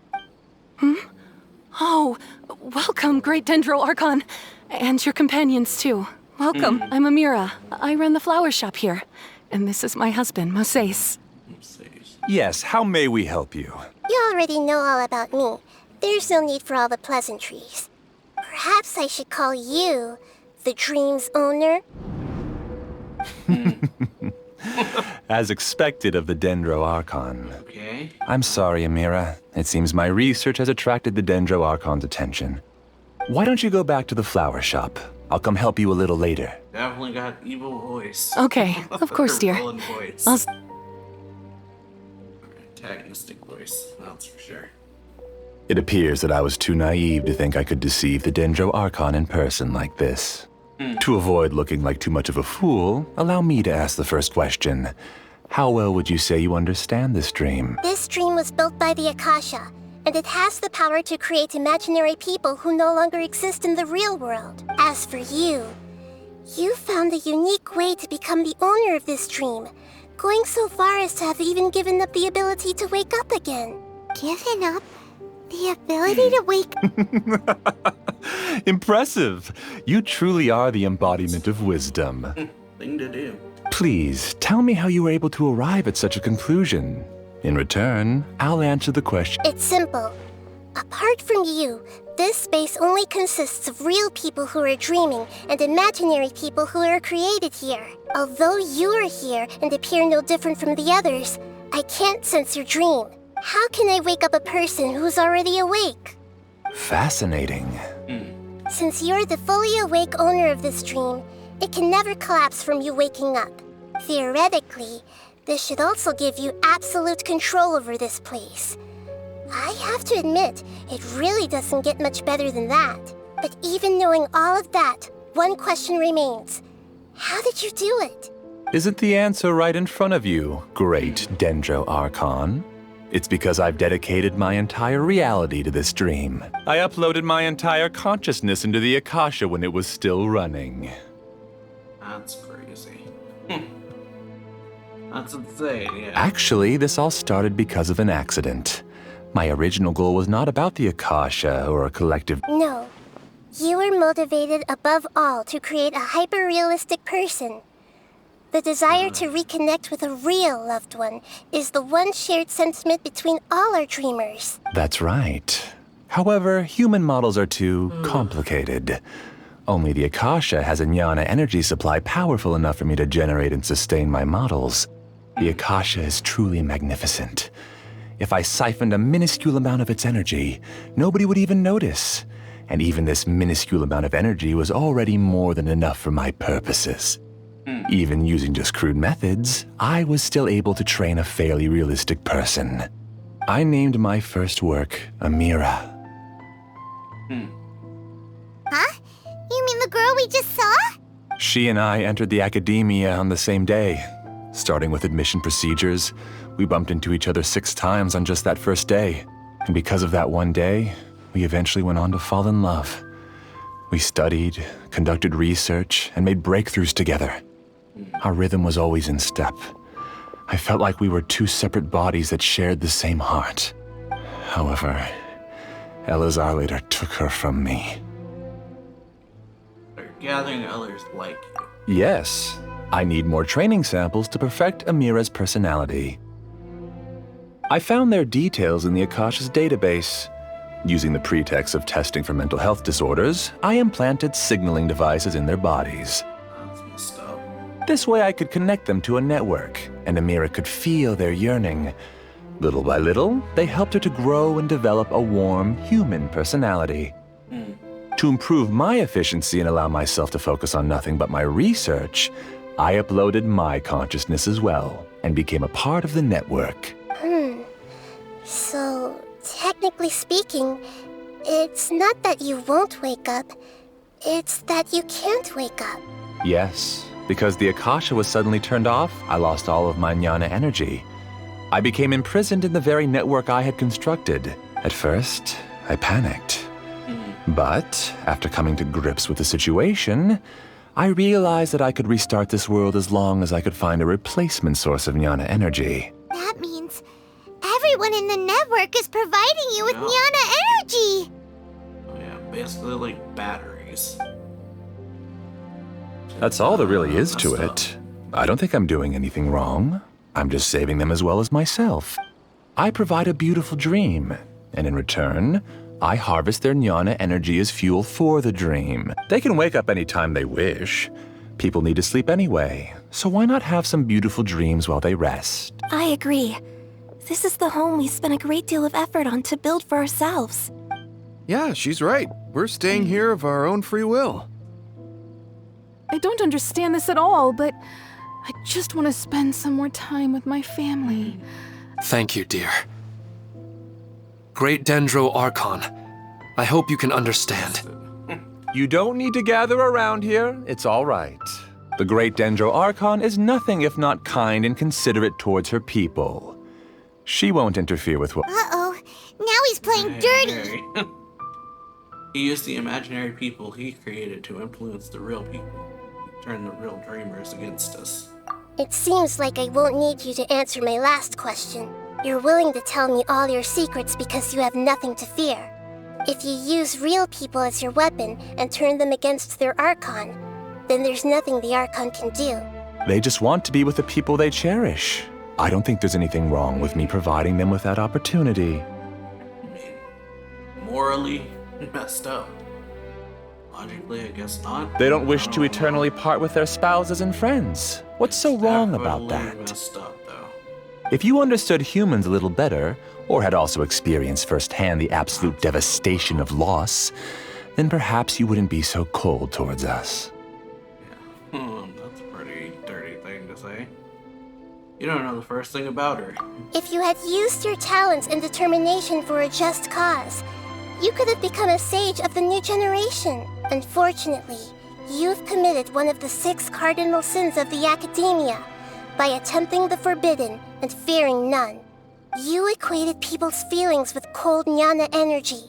Oh, welcome, Great Dendro Archon. And your companions, too. Welcome, I'm Amira. I run the flower shop here. And this is my husband, Moses. Yes, how may we help you? You already know all about me. There's no need for all the pleasantries. Perhaps I should call you the dream's owner? As expected of the Dendro Archon. Okay. I'm sorry, Amira. It seems my research has attracted the Dendro Archon's attention. Why don't you go back to the flower shop? I'll come help you a little later. Definitely got evil voice. Okay, of course, dear. Villain voice. I'll Antagonistic voice, that's for sure. It appears that I was too naive to think I could deceive the Dendro Archon in person like this. To avoid looking like too much of a fool, allow me to ask the first question. How well would you say you understand this dream? This dream was built by the Akasha, and it has the power to create imaginary people who no longer exist in the real world. As for you, you found a unique way to become the owner of this dream, going so far as to have even given up the ability to wake up again. Given up the ability to wake... Impressive! You truly are the embodiment of wisdom. Thing to do. Please, tell me how you were able to arrive at such a conclusion. In return, I'll answer the question. It's simple. Apart from you, this space only consists of real people who are dreaming and imaginary people who are created here. Although you are here and appear no different from the others, I can't sense your dream. How can I wake up a person who's already awake? Fascinating. Since you're the fully awake owner of this dream, it can never collapse from you waking up. Theoretically, this should also give you absolute control over this place. I have to admit, it really doesn't get much better than that. But even knowing all of that, one question remains. How did you do it? Isn't the answer right in front of you, great Dendro Archon? It's because I've dedicated my entire reality to this dream. I uploaded my entire consciousness into the Akasha when it was still running. That's crazy. That's insane, yeah. Actually, this all started because of an accident. My original goal was not about the Akasha or a collective... No. You were motivated above all to create a hyper-realistic person. The desire to reconnect with a real loved one is the one shared sentiment between all our dreamers. That's right. However, human models are too complicated. Only the Akasha has a jnana energy supply powerful enough for me to generate and sustain my models. The Akasha is truly magnificent. If I siphoned a minuscule amount of its energy, nobody would even notice. And even this minuscule amount of energy was already more than enough for my purposes. Even using just crude methods, I was still able to train a fairly realistic person. I named my first work Amira. Huh? You mean the girl we just saw? She and I entered the academia on the same day. Starting with admission procedures, we bumped into each other 6 times on just that first day. And because of that one day, we eventually went on to fall in love. We studied, conducted research, and made breakthroughs together. Our rhythm was always in step. I felt like we were 2 separate bodies that shared the same heart. However, Elazar later took her from me. They're gathering others like you. Yes, I need more training samples to perfect Amira's personality. I found their details in the Akasha's database. Using the pretext of testing for mental health disorders, I implanted signaling devices in their bodies. That's messed up. This way I could connect them to a network, and Amira could feel their yearning. Little by little, they helped her to grow and develop a warm, human personality. To improve my efficiency and allow myself to focus on nothing but my research, I uploaded my consciousness as well, and became a part of the network. So, technically speaking, it's not that you won't wake up, it's that you can't wake up. Yes, because the Akasha was suddenly turned off, I lost all of my jnana energy. I became imprisoned in the very network I had constructed. At first, I panicked. But after coming to grips with the situation, I realized that I could restart this world as long as I could find a replacement source of Jnana energy. That means everyone in the network is providing you with Jnana energy! Oh yeah, basically like batteries. That's all there really is to it. I don't think I'm doing anything wrong. I'm just saving them as well as myself. I provide a beautiful dream, and in return, I harvest their Jnana energy as fuel for the dream. They can wake up anytime they wish. People need to sleep anyway, so why not have some beautiful dreams while they rest? I agree. This is the home we spent a great deal of effort on to build for ourselves. Yeah, she's right. We're staying here of our own free will. I don't understand this at all, but I just want to spend some more time with my family. Thank you, dear. Great Dendro Archon, I hope you can understand. You don't need to gather around here. It's all right. The Great Dendro Archon is nothing if not kind and considerate towards her people. She won't interfere with what— Uh-oh. Now he's playing dirty. He used the imaginary people he created to influence the real people. Turn the real dreamers against us. It seems like I won't need you to answer my last question. You're willing to tell me all your secrets because you have nothing to fear. If you use real people as your weapon and turn them against their Archon, then there's nothing the Archon can do. They just want to be with the people they cherish. I don't think there's anything wrong with me providing them with that opportunity. I mean, morally messed up. Logically, I guess not. They don't wish to eternally part with their spouses and friends. What's so wrong about that? Messed up, though. If you understood humans a little better, or had also experienced firsthand the absolute devastation of loss, then perhaps you wouldn't be so cold towards us. Yeah, that's a pretty dirty thing to say. You don't know the first thing about her. If you had used your talents and determination for a just cause, you could have become a sage of the new generation. Unfortunately, you've committed one of the 6 cardinal sins of the Academia by attempting the forbidden and fearing none. You equated people's feelings with cold Jnana energy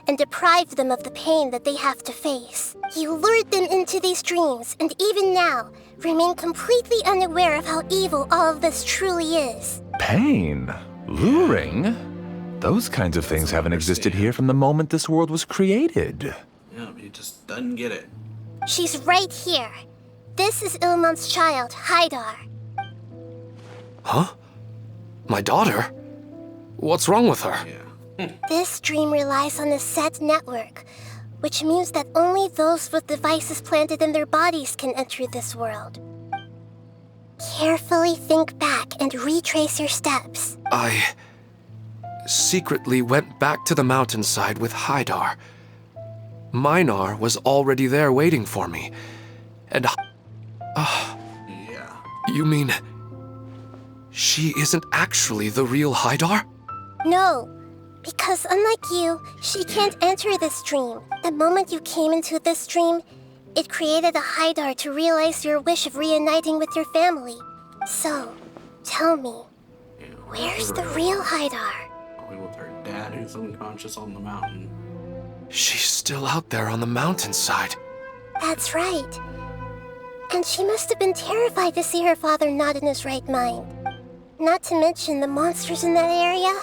and deprived them of the pain that they have to face. You lured them into these dreams and even now remain completely unaware of how evil all of this truly is. Pain? Luring? Those kinds of things haven't existed here from the moment this world was created. Yeah, he just doesn't get it. She's right here. This is Ilmon's child, Haidar. Huh? My daughter? What's wrong with her? This dream relies on a set network, which means that only those with devices planted in their bodies can enter this world. Carefully think back and retrace your steps. I secretly went back to the mountainside with Haidar. Minar was already there waiting for me. And yeah. You mean she isn't actually the real Haidar? No, because unlike you, she can't enter this dream. The moment you came into this dream, it created a Haidar to realize your wish of reuniting with your family. So, tell me, where's the real Haidar? With her dad who's unconscious on the mountain. She's still out there on the mountainside. That's right. And she must have been terrified to see her father not in his right mind. Not to mention the monsters in that area.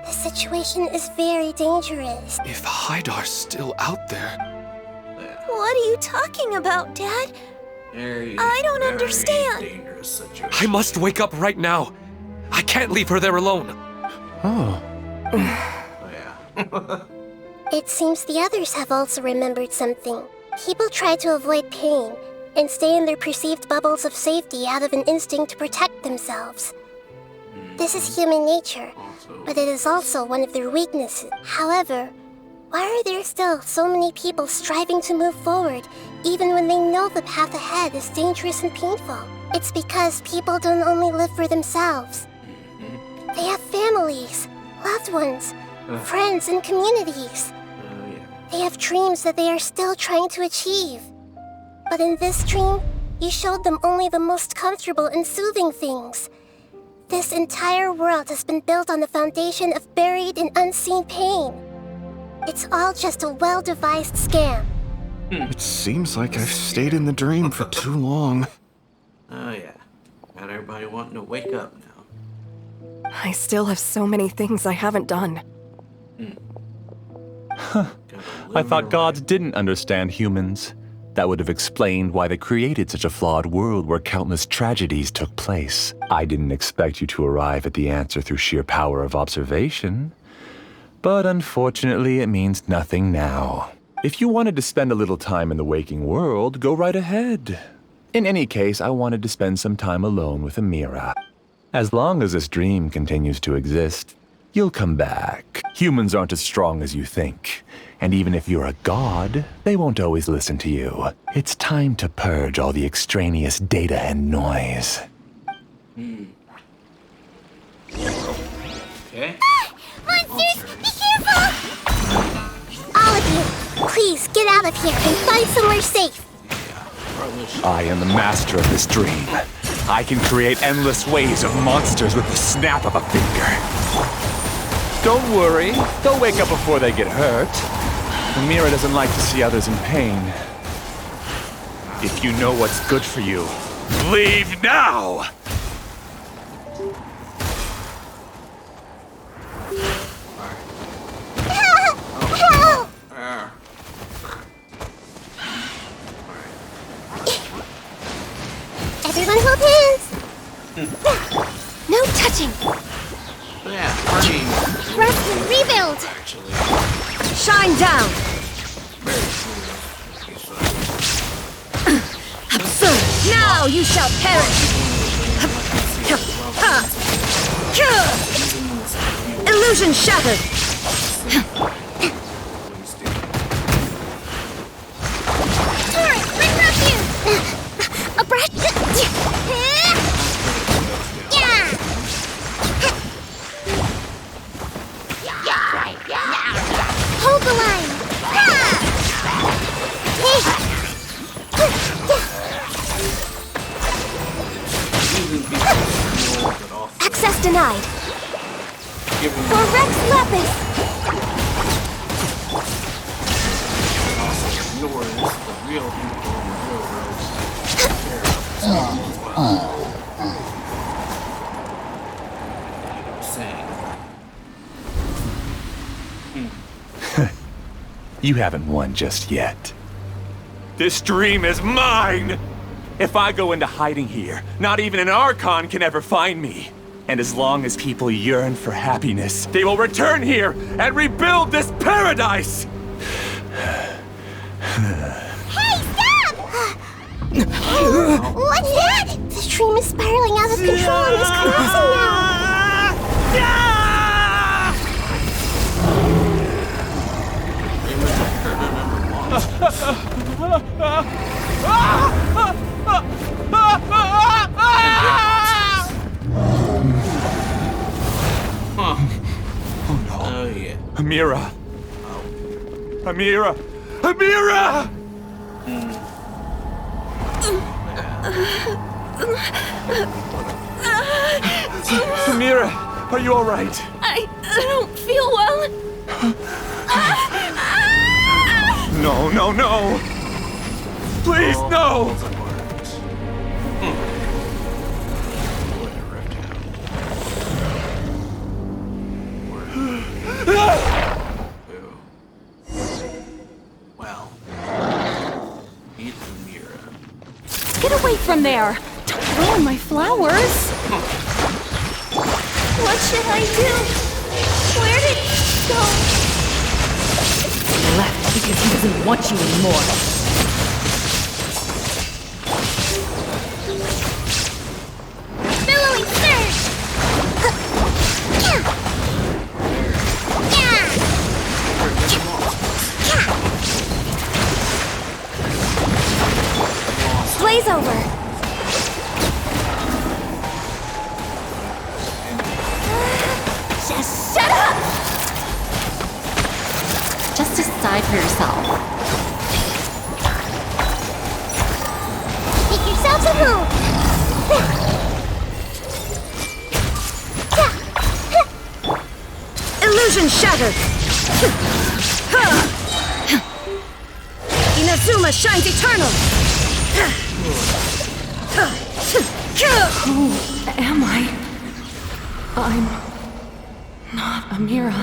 The situation is very dangerous. If Haidar's still out there... What are you talking about, Dad? I don't understand. Dangerous situation. I must wake up right now. I can't leave her there alone. Oh. Yeah. It seems the others have also remembered something. People try to avoid pain and stay in their perceived bubbles of safety out of an instinct to protect themselves. This is human nature, but it is also one of their weaknesses. However, why are there still so many people striving to move forward even when they know the path ahead is dangerous and painful? It's because people don't only live for themselves. They have families, loved ones, friends, and communities. They have dreams that they are still trying to achieve. But in this dream, you showed them only the most comfortable and soothing things. This entire world has been built on the foundation of buried and unseen pain. It's all just a well-devised scam. It seems like I've stayed in the dream for too long. Oh yeah. Got everybody wanting to wake up now. I still have so many things I haven't done. I thought gods didn't understand humans. That would have explained why they created such a flawed world where countless tragedies took place. I didn't expect you to arrive at the answer through sheer power of observation. But unfortunately, it means nothing now. If you wanted to spend a little time in the waking world, go right ahead. In any case, I wanted to spend some time alone with Amira. As long as this dream continues to exist, you'll come back. Humans aren't as strong as you think. And even if you're a god, they won't always listen to you. It's time to purge all the extraneous data and noise. Okay. Monsters, be careful! All of you, please get out of here and find somewhere safe. I am the master of this dream. I can create endless waves of monsters with the snap of a finger. Don't worry, they'll wake up before they get hurt. Amira doesn't like to see others in pain. If you know what's good for you, leave now! Help! Everyone hold hands! No touching! Yeah, party. Rest and rebuild! Actually, Shine down! Now you shall perish! Illusion shattered! Turret, bankrupt you! A breath! Hold the line! Access denied. For Rex Lapis! yours, the real people in the real world care about this as well. You haven't won just yet. This dream is mine! If I go into hiding here, not even an Archon can ever find me. And as long as people yearn for happiness, they will return here and rebuild this paradise! Hey, stop! What's that? This dream is spiraling out of control and is collapsing now. Oh yeah. Amira! Amira! Amira! Amira, are you all right? I don't feel well. No, no, no! Please, no! Well, meet Amira. Get away from there! Don't ruin my flowers! What should I do? Where did he go? He left because he doesn't want you anymore. Billowing surge! Blaze over. Just shut up! Just decide for yourself. Make yourselves at home! Illusion shattered! Inazuma shines eternal! Who am I? I'm not Amira.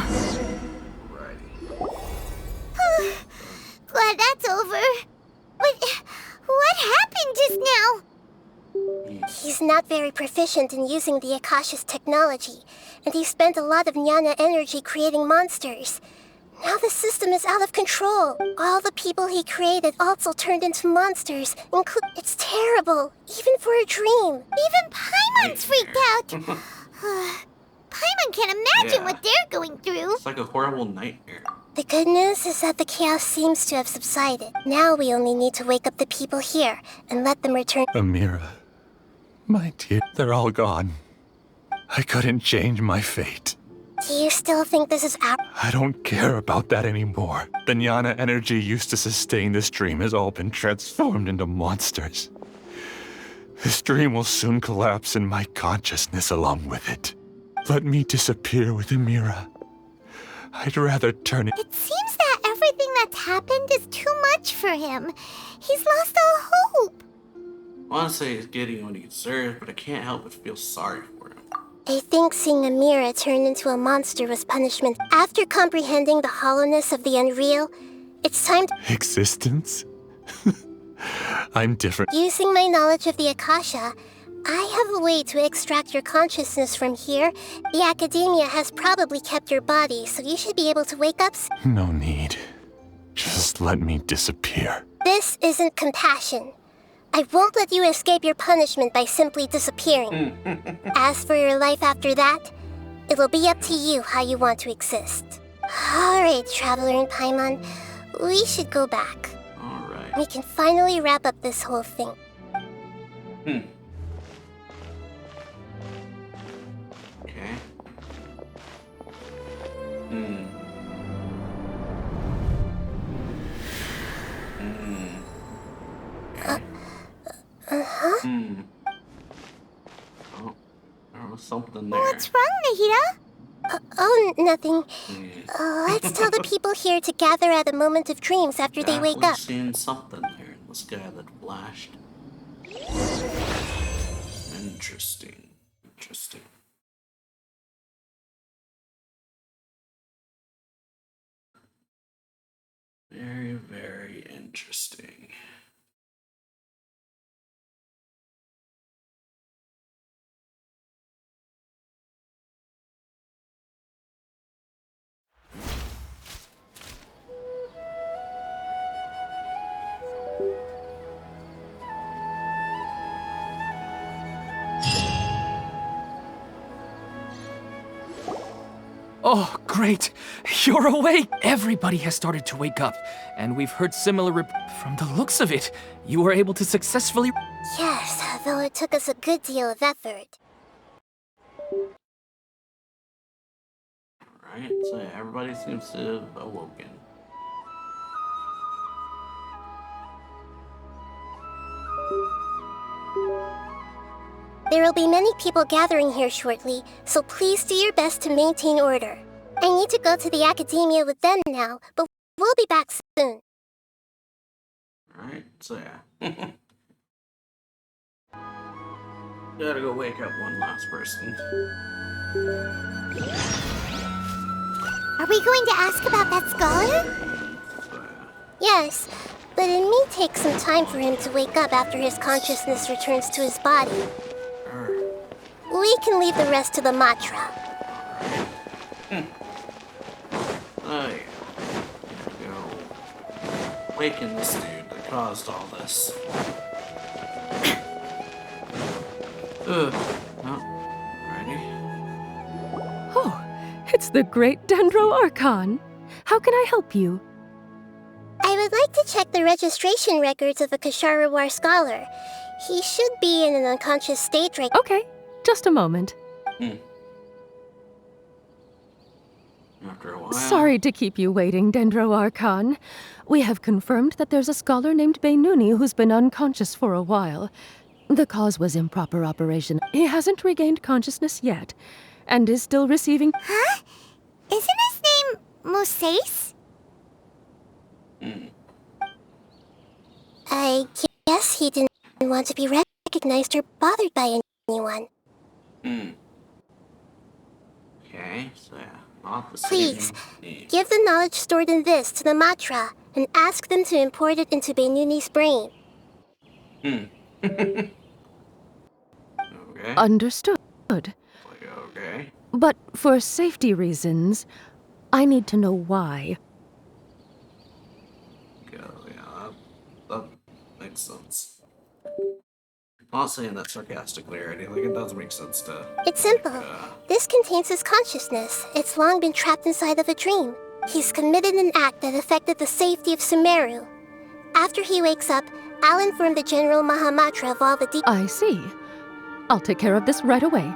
Glad that's over. What happened just now? He's not very proficient in using the Akasha's technology, and he spent a lot of jnana energy creating monsters. Now the system is out of control. All the people he created also turned into monsters. It's terrible, even for a dream. Even Paimon's freaked out. Paimon can't imagine what they're going through. It's like a horrible nightmare. The good news is that the chaos seems to have subsided. Now we only need to wake up the people here and let them return. Amira, my dear, they're all gone. I couldn't change my fate. Do you still think this is our— I don't care about that anymore. The jnana energy used to sustain this dream has all been transformed into monsters. This dream will soon collapse and my consciousness along with it. Let me disappear with Amira. I'd rather turn it— It seems that everything that's happened is too much for him. He's lost all hope. I want to say he's getting what he deserves, but I can't help but feel sorry for him. I think seeing Amira turn into a monster was punishment. After comprehending the hollowness of the unreal, it's time to— Existence? I'm different. Using my knowledge of the Akasha, I have a way to extract your consciousness from here. The Academia has probably kept your body, so you should be able to wake up No need. Just let me disappear. This isn't compassion. I won't let you escape your punishment by simply disappearing. As for your life after that, it'll be up to you how you want to exist. Alright, Traveler and Paimon, we should go back. Alright. We can finally wrap up this whole thing. Okay. Oh, there was something there. What's wrong, Nahida? Oh, nothing. Let's tell the people here to gather at a moment of dreams after they wake up. Seen something there in the sky that flashed. Interesting. Interesting. Very, very interesting. Oh, great! You're awake! Everybody has started to wake up, and we've heard similar from the looks of it. You were able to successfully— Yes, though it took us a good deal of effort. Alright, so everybody seems to have awoken. There will be many people gathering here shortly, so please do your best to maintain order. I need to go to the Academia with them now, but we'll be back soon. Alright, so yeah. Gotta go wake up one last person. Are we going to ask about that scholar? Yes, but it may take some time for him to wake up after his consciousness returns to his body. We can leave the rest to the Matra. Oh yeah. Gotta go waken this dude that caused all this. Ready? Oh, it's the great Dendro Archon. How can I help you? I would like to check the registration records of a Kasharawar scholar. He should be in an unconscious state right— Okay, just a moment. After a while. Sorry to keep you waiting, Dendro Archon. We have confirmed that there's a scholar named Beinuni who's been unconscious for a while. The cause was improper operation. He hasn't regained consciousness yet, and is still receiving— Huh? Isn't his Mosace? I guess he didn't want to be recognized or bothered by anyone. Okay, so yeah, not the Please, same name. give the knowledge stored in this to the Matra and ask them to import it into Benuni's brain. Okay. Understood. Okay. But for safety reasons, I need to know why. Yeah, that makes sense. I'm not saying that sarcastically or anything, it does make sense to... It's simple. This contains his consciousness. It's long been trapped inside of a dream. He's committed an act that affected the safety of Sumeru. After he wakes up, I'll inform the General Mahamatra of all the I see. I'll take care of this right away.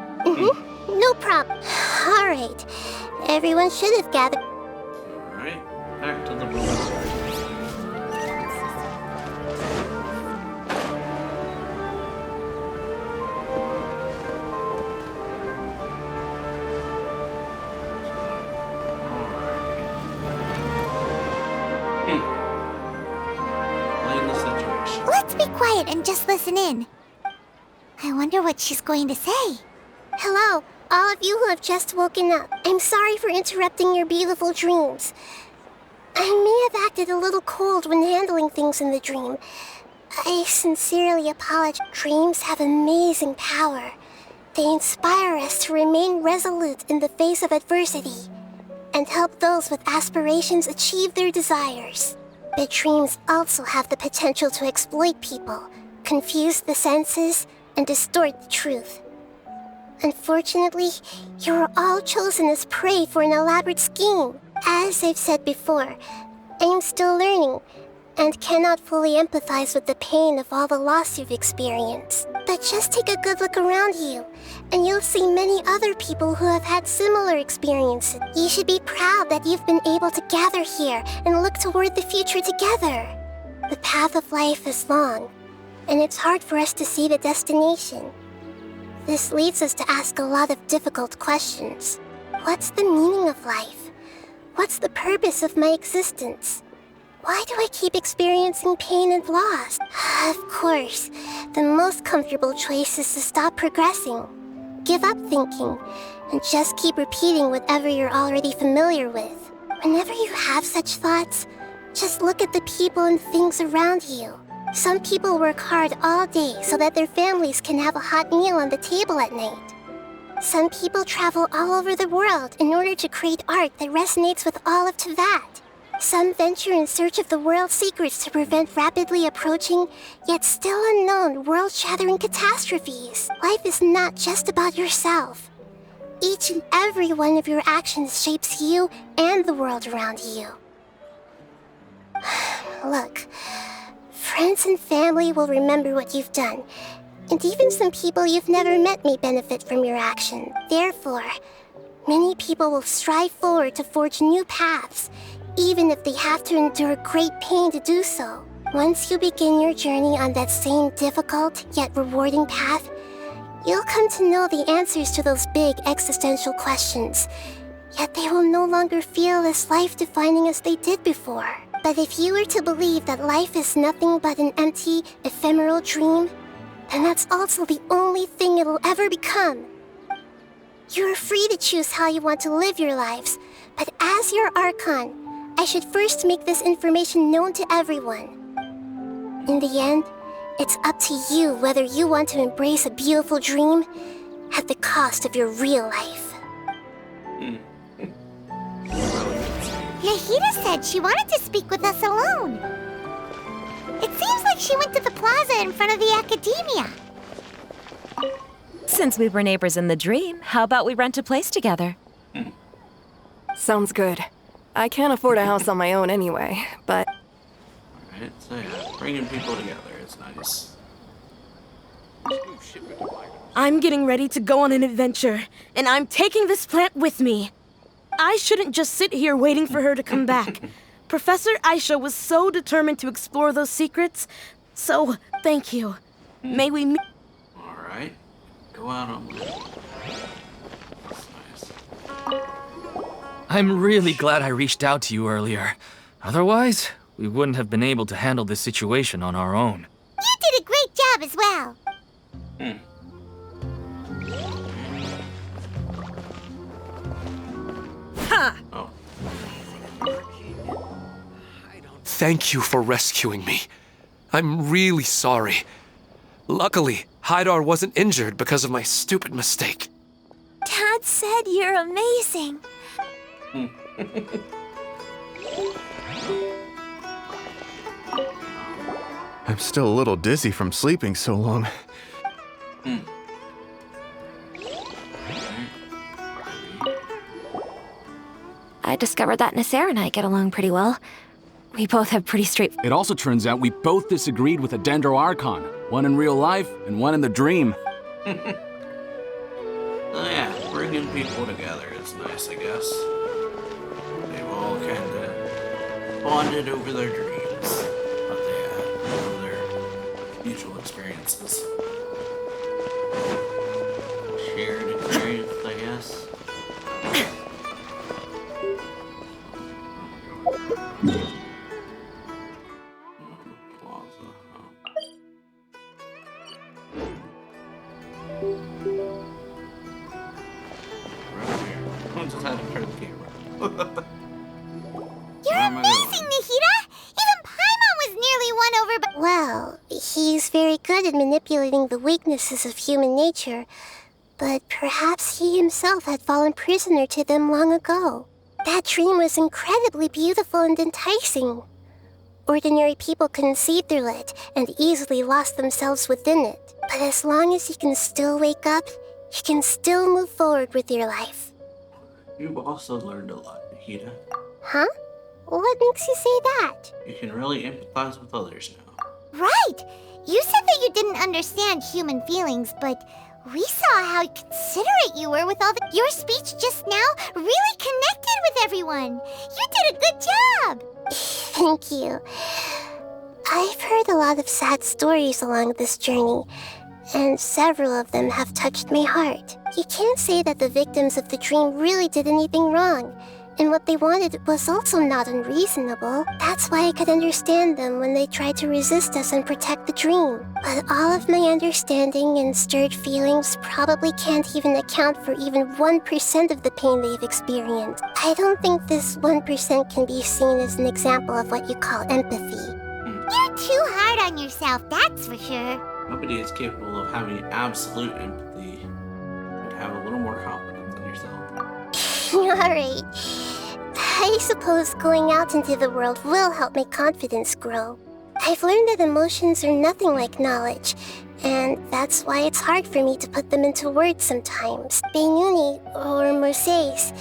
No problem. All right. Everyone should have gathered. Alright, back to the boulevard. Let's be quiet and just listen in. I wonder what she's going to say. Hello, all of you who have just woken up. I'm sorry for interrupting your beautiful dreams. I may have acted a little cold when handling things in the dream. I sincerely apologize. Dreams have amazing power. They inspire us to remain resolute in the face of adversity and help those with aspirations achieve their desires. But dreams also have the potential to exploit people, confuse the senses, and distort the truth. Unfortunately, you are all chosen as prey for an elaborate scheme. As I've said before, I am still learning and cannot fully empathize with the pain of all the loss you've experienced. But just take a good look around you, and you'll see many other people who have had similar experiences. You should be proud that you've been able to gather here and look toward the future together. The path of life is long, and it's hard for us to see the destination. This leads us to ask a lot of difficult questions. What's the meaning of life? What's the purpose of my existence? Why do I keep experiencing pain and loss? Of course, the most comfortable choice is to stop progressing. Give up thinking, and just keep repeating whatever you're already familiar with. Whenever you have such thoughts, just look at the people and things around you. Some people work hard all day so that their families can have a hot meal on the table at night. Some people travel all over the world in order to create art that resonates with all of Teyvat. Some venture in search of the world's secrets to prevent rapidly approaching, yet still unknown, world-shattering catastrophes. Life is not just about yourself. Each and every one of your actions shapes you and the world around you. Look, friends and family will remember what you've done, and even some people you've never met may benefit from your action. Therefore, many people will strive forward to forge new paths, even if they have to endure great pain to do so. Once you begin your journey on that same difficult yet rewarding path, you'll come to know the answers to those big existential questions, yet they will no longer feel as life-defining as they did before. But if you were to believe that life is nothing but an empty, ephemeral dream, then that's also the only thing it'll ever become. You're free to choose how you want to live your lives, but as your Archon, I should first make this information known to everyone. In the end, it's up to you whether you want to embrace a beautiful dream at the cost of your real life. Nahida said she wanted to speak with us alone. It seems like she went to the plaza in front of the academia. Since we were neighbors in the dream, how about we rent a place together? Sounds good. I can't afford a house on my own anyway, but... Alright, so yeah, bringing people together is nice. I'm getting ready to go on an adventure, and I'm taking this plant with me. I shouldn't just sit here waiting for her to come back. Professor Aisha was so determined to explore those secrets, so thank you. May we meet... Alright, go out on that. That's nice. I'm really glad I reached out to you earlier. Otherwise, we wouldn't have been able to handle this situation on our own. You did a great job as well. Oh. Thank you for rescuing me. I'm really sorry. Luckily, Haidar wasn't injured because of my stupid mistake. Dad said you're amazing. I'm still a little dizzy from sleeping so long. I discovered that Nasser and I get along pretty well. We both have pretty straight... It also turns out we both disagreed with a Dendro Archon. One in real life, and one in the dream. Oh yeah, bringing people together is nice, I guess. They've all kind of bonded over their dreams, what they had, over their mutual experiences. Shared experience, I guess. You're amazing, Nahida! Even Paimon was nearly won over by... Well, he's very good at manipulating the weaknesses of human nature, but perhaps he himself had fallen prisoner to them long ago. That dream was incredibly beautiful and enticing. Ordinary people couldn't see through it and easily lost themselves within it. But as long as you can still wake up, you can still move forward with your life. You've also learned a lot, Nahida. Huh? What makes you say that? You can really empathize with others now. Right! You said that you didn't understand human feelings, but we saw how considerate you were with all the... Your speech just now really connected with everyone. You did a good job! Thank you. I've heard a lot of sad stories along this journey, and several of them have touched my heart. You can't say that the victims of the dream really did anything wrong, and what they wanted was also not unreasonable. That's why I could understand them when they tried to resist us and protect the dream. But all of my understanding and stirred feelings probably can't even account for even 1% of the pain they've experienced. I don't think this 1% can be seen as an example of what you call empathy. You're too hard on yourself, that's for sure. Nobody is capable of having absolute empathy. You'd have a little more confidence in yourself. Alright. I suppose going out into the world will help my confidence grow. I've learned that emotions are nothing like knowledge, and that's why it's hard for me to put them into words sometimes. Beinuni, or Mercedes,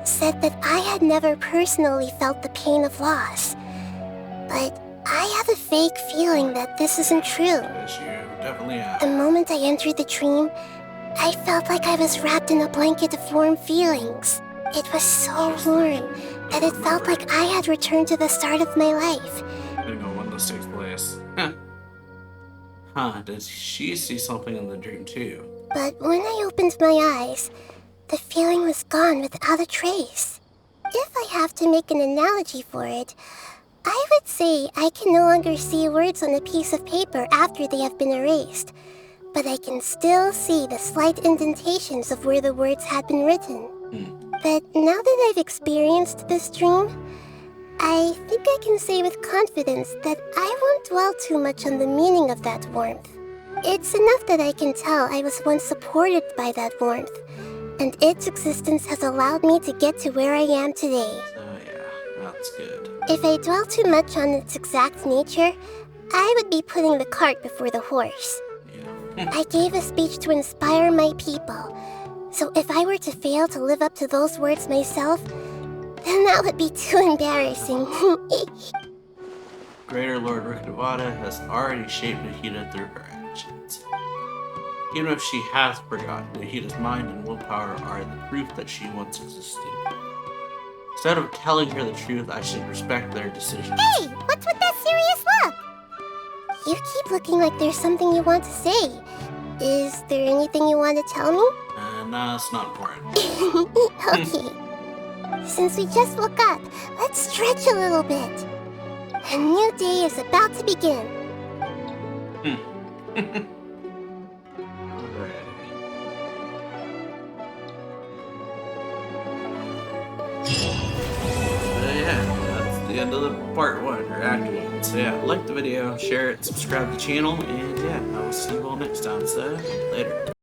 said that I had never personally felt the pain of loss. But I have a vague feeling that this isn't true. Yes, you definitely have. The moment I entered the dream, I felt like I was wrapped in a blanket of warm feelings. It was so warm that it felt like I had returned to the start of my life. I'm gonna go when this takes place. Does she see something in the dream too? But when I opened my eyes, the feeling was gone without a trace. If I have to make an analogy for it, I would say I can no longer see words on a piece of paper after they have been erased, but I can still see the slight indentations of where the words had been written. But now that I've experienced this dream, I think I can say with confidence that I won't dwell too much on the meaning of that warmth. It's enough that I can tell I was once supported by that warmth, and its existence has allowed me to get to where I am today. Oh yeah, that's good. If I dwell too much on its exact nature, I would be putting the cart before the horse. Yeah. I gave a speech to inspire my people, so if I were to fail to live up to those words myself, then that would be too embarrassing. Greater Lord Rikadavada has already shaped Nahida through her actions. Even if she has forgotten, Nahida's mind and willpower are the proof that she once existed. Instead of telling her the truth, I should respect their decisions. Hey, what's with that serious look? You keep looking like there's something you want to say. Is there anything you want to tell me? No, it's not important. Okay. Since we just woke up, let's stretch a little bit. A new day is about to begin. That's the end of the part 1, or act 1. So yeah, like the video, share it, subscribe to the channel, and yeah, I will see you all next time. So, later.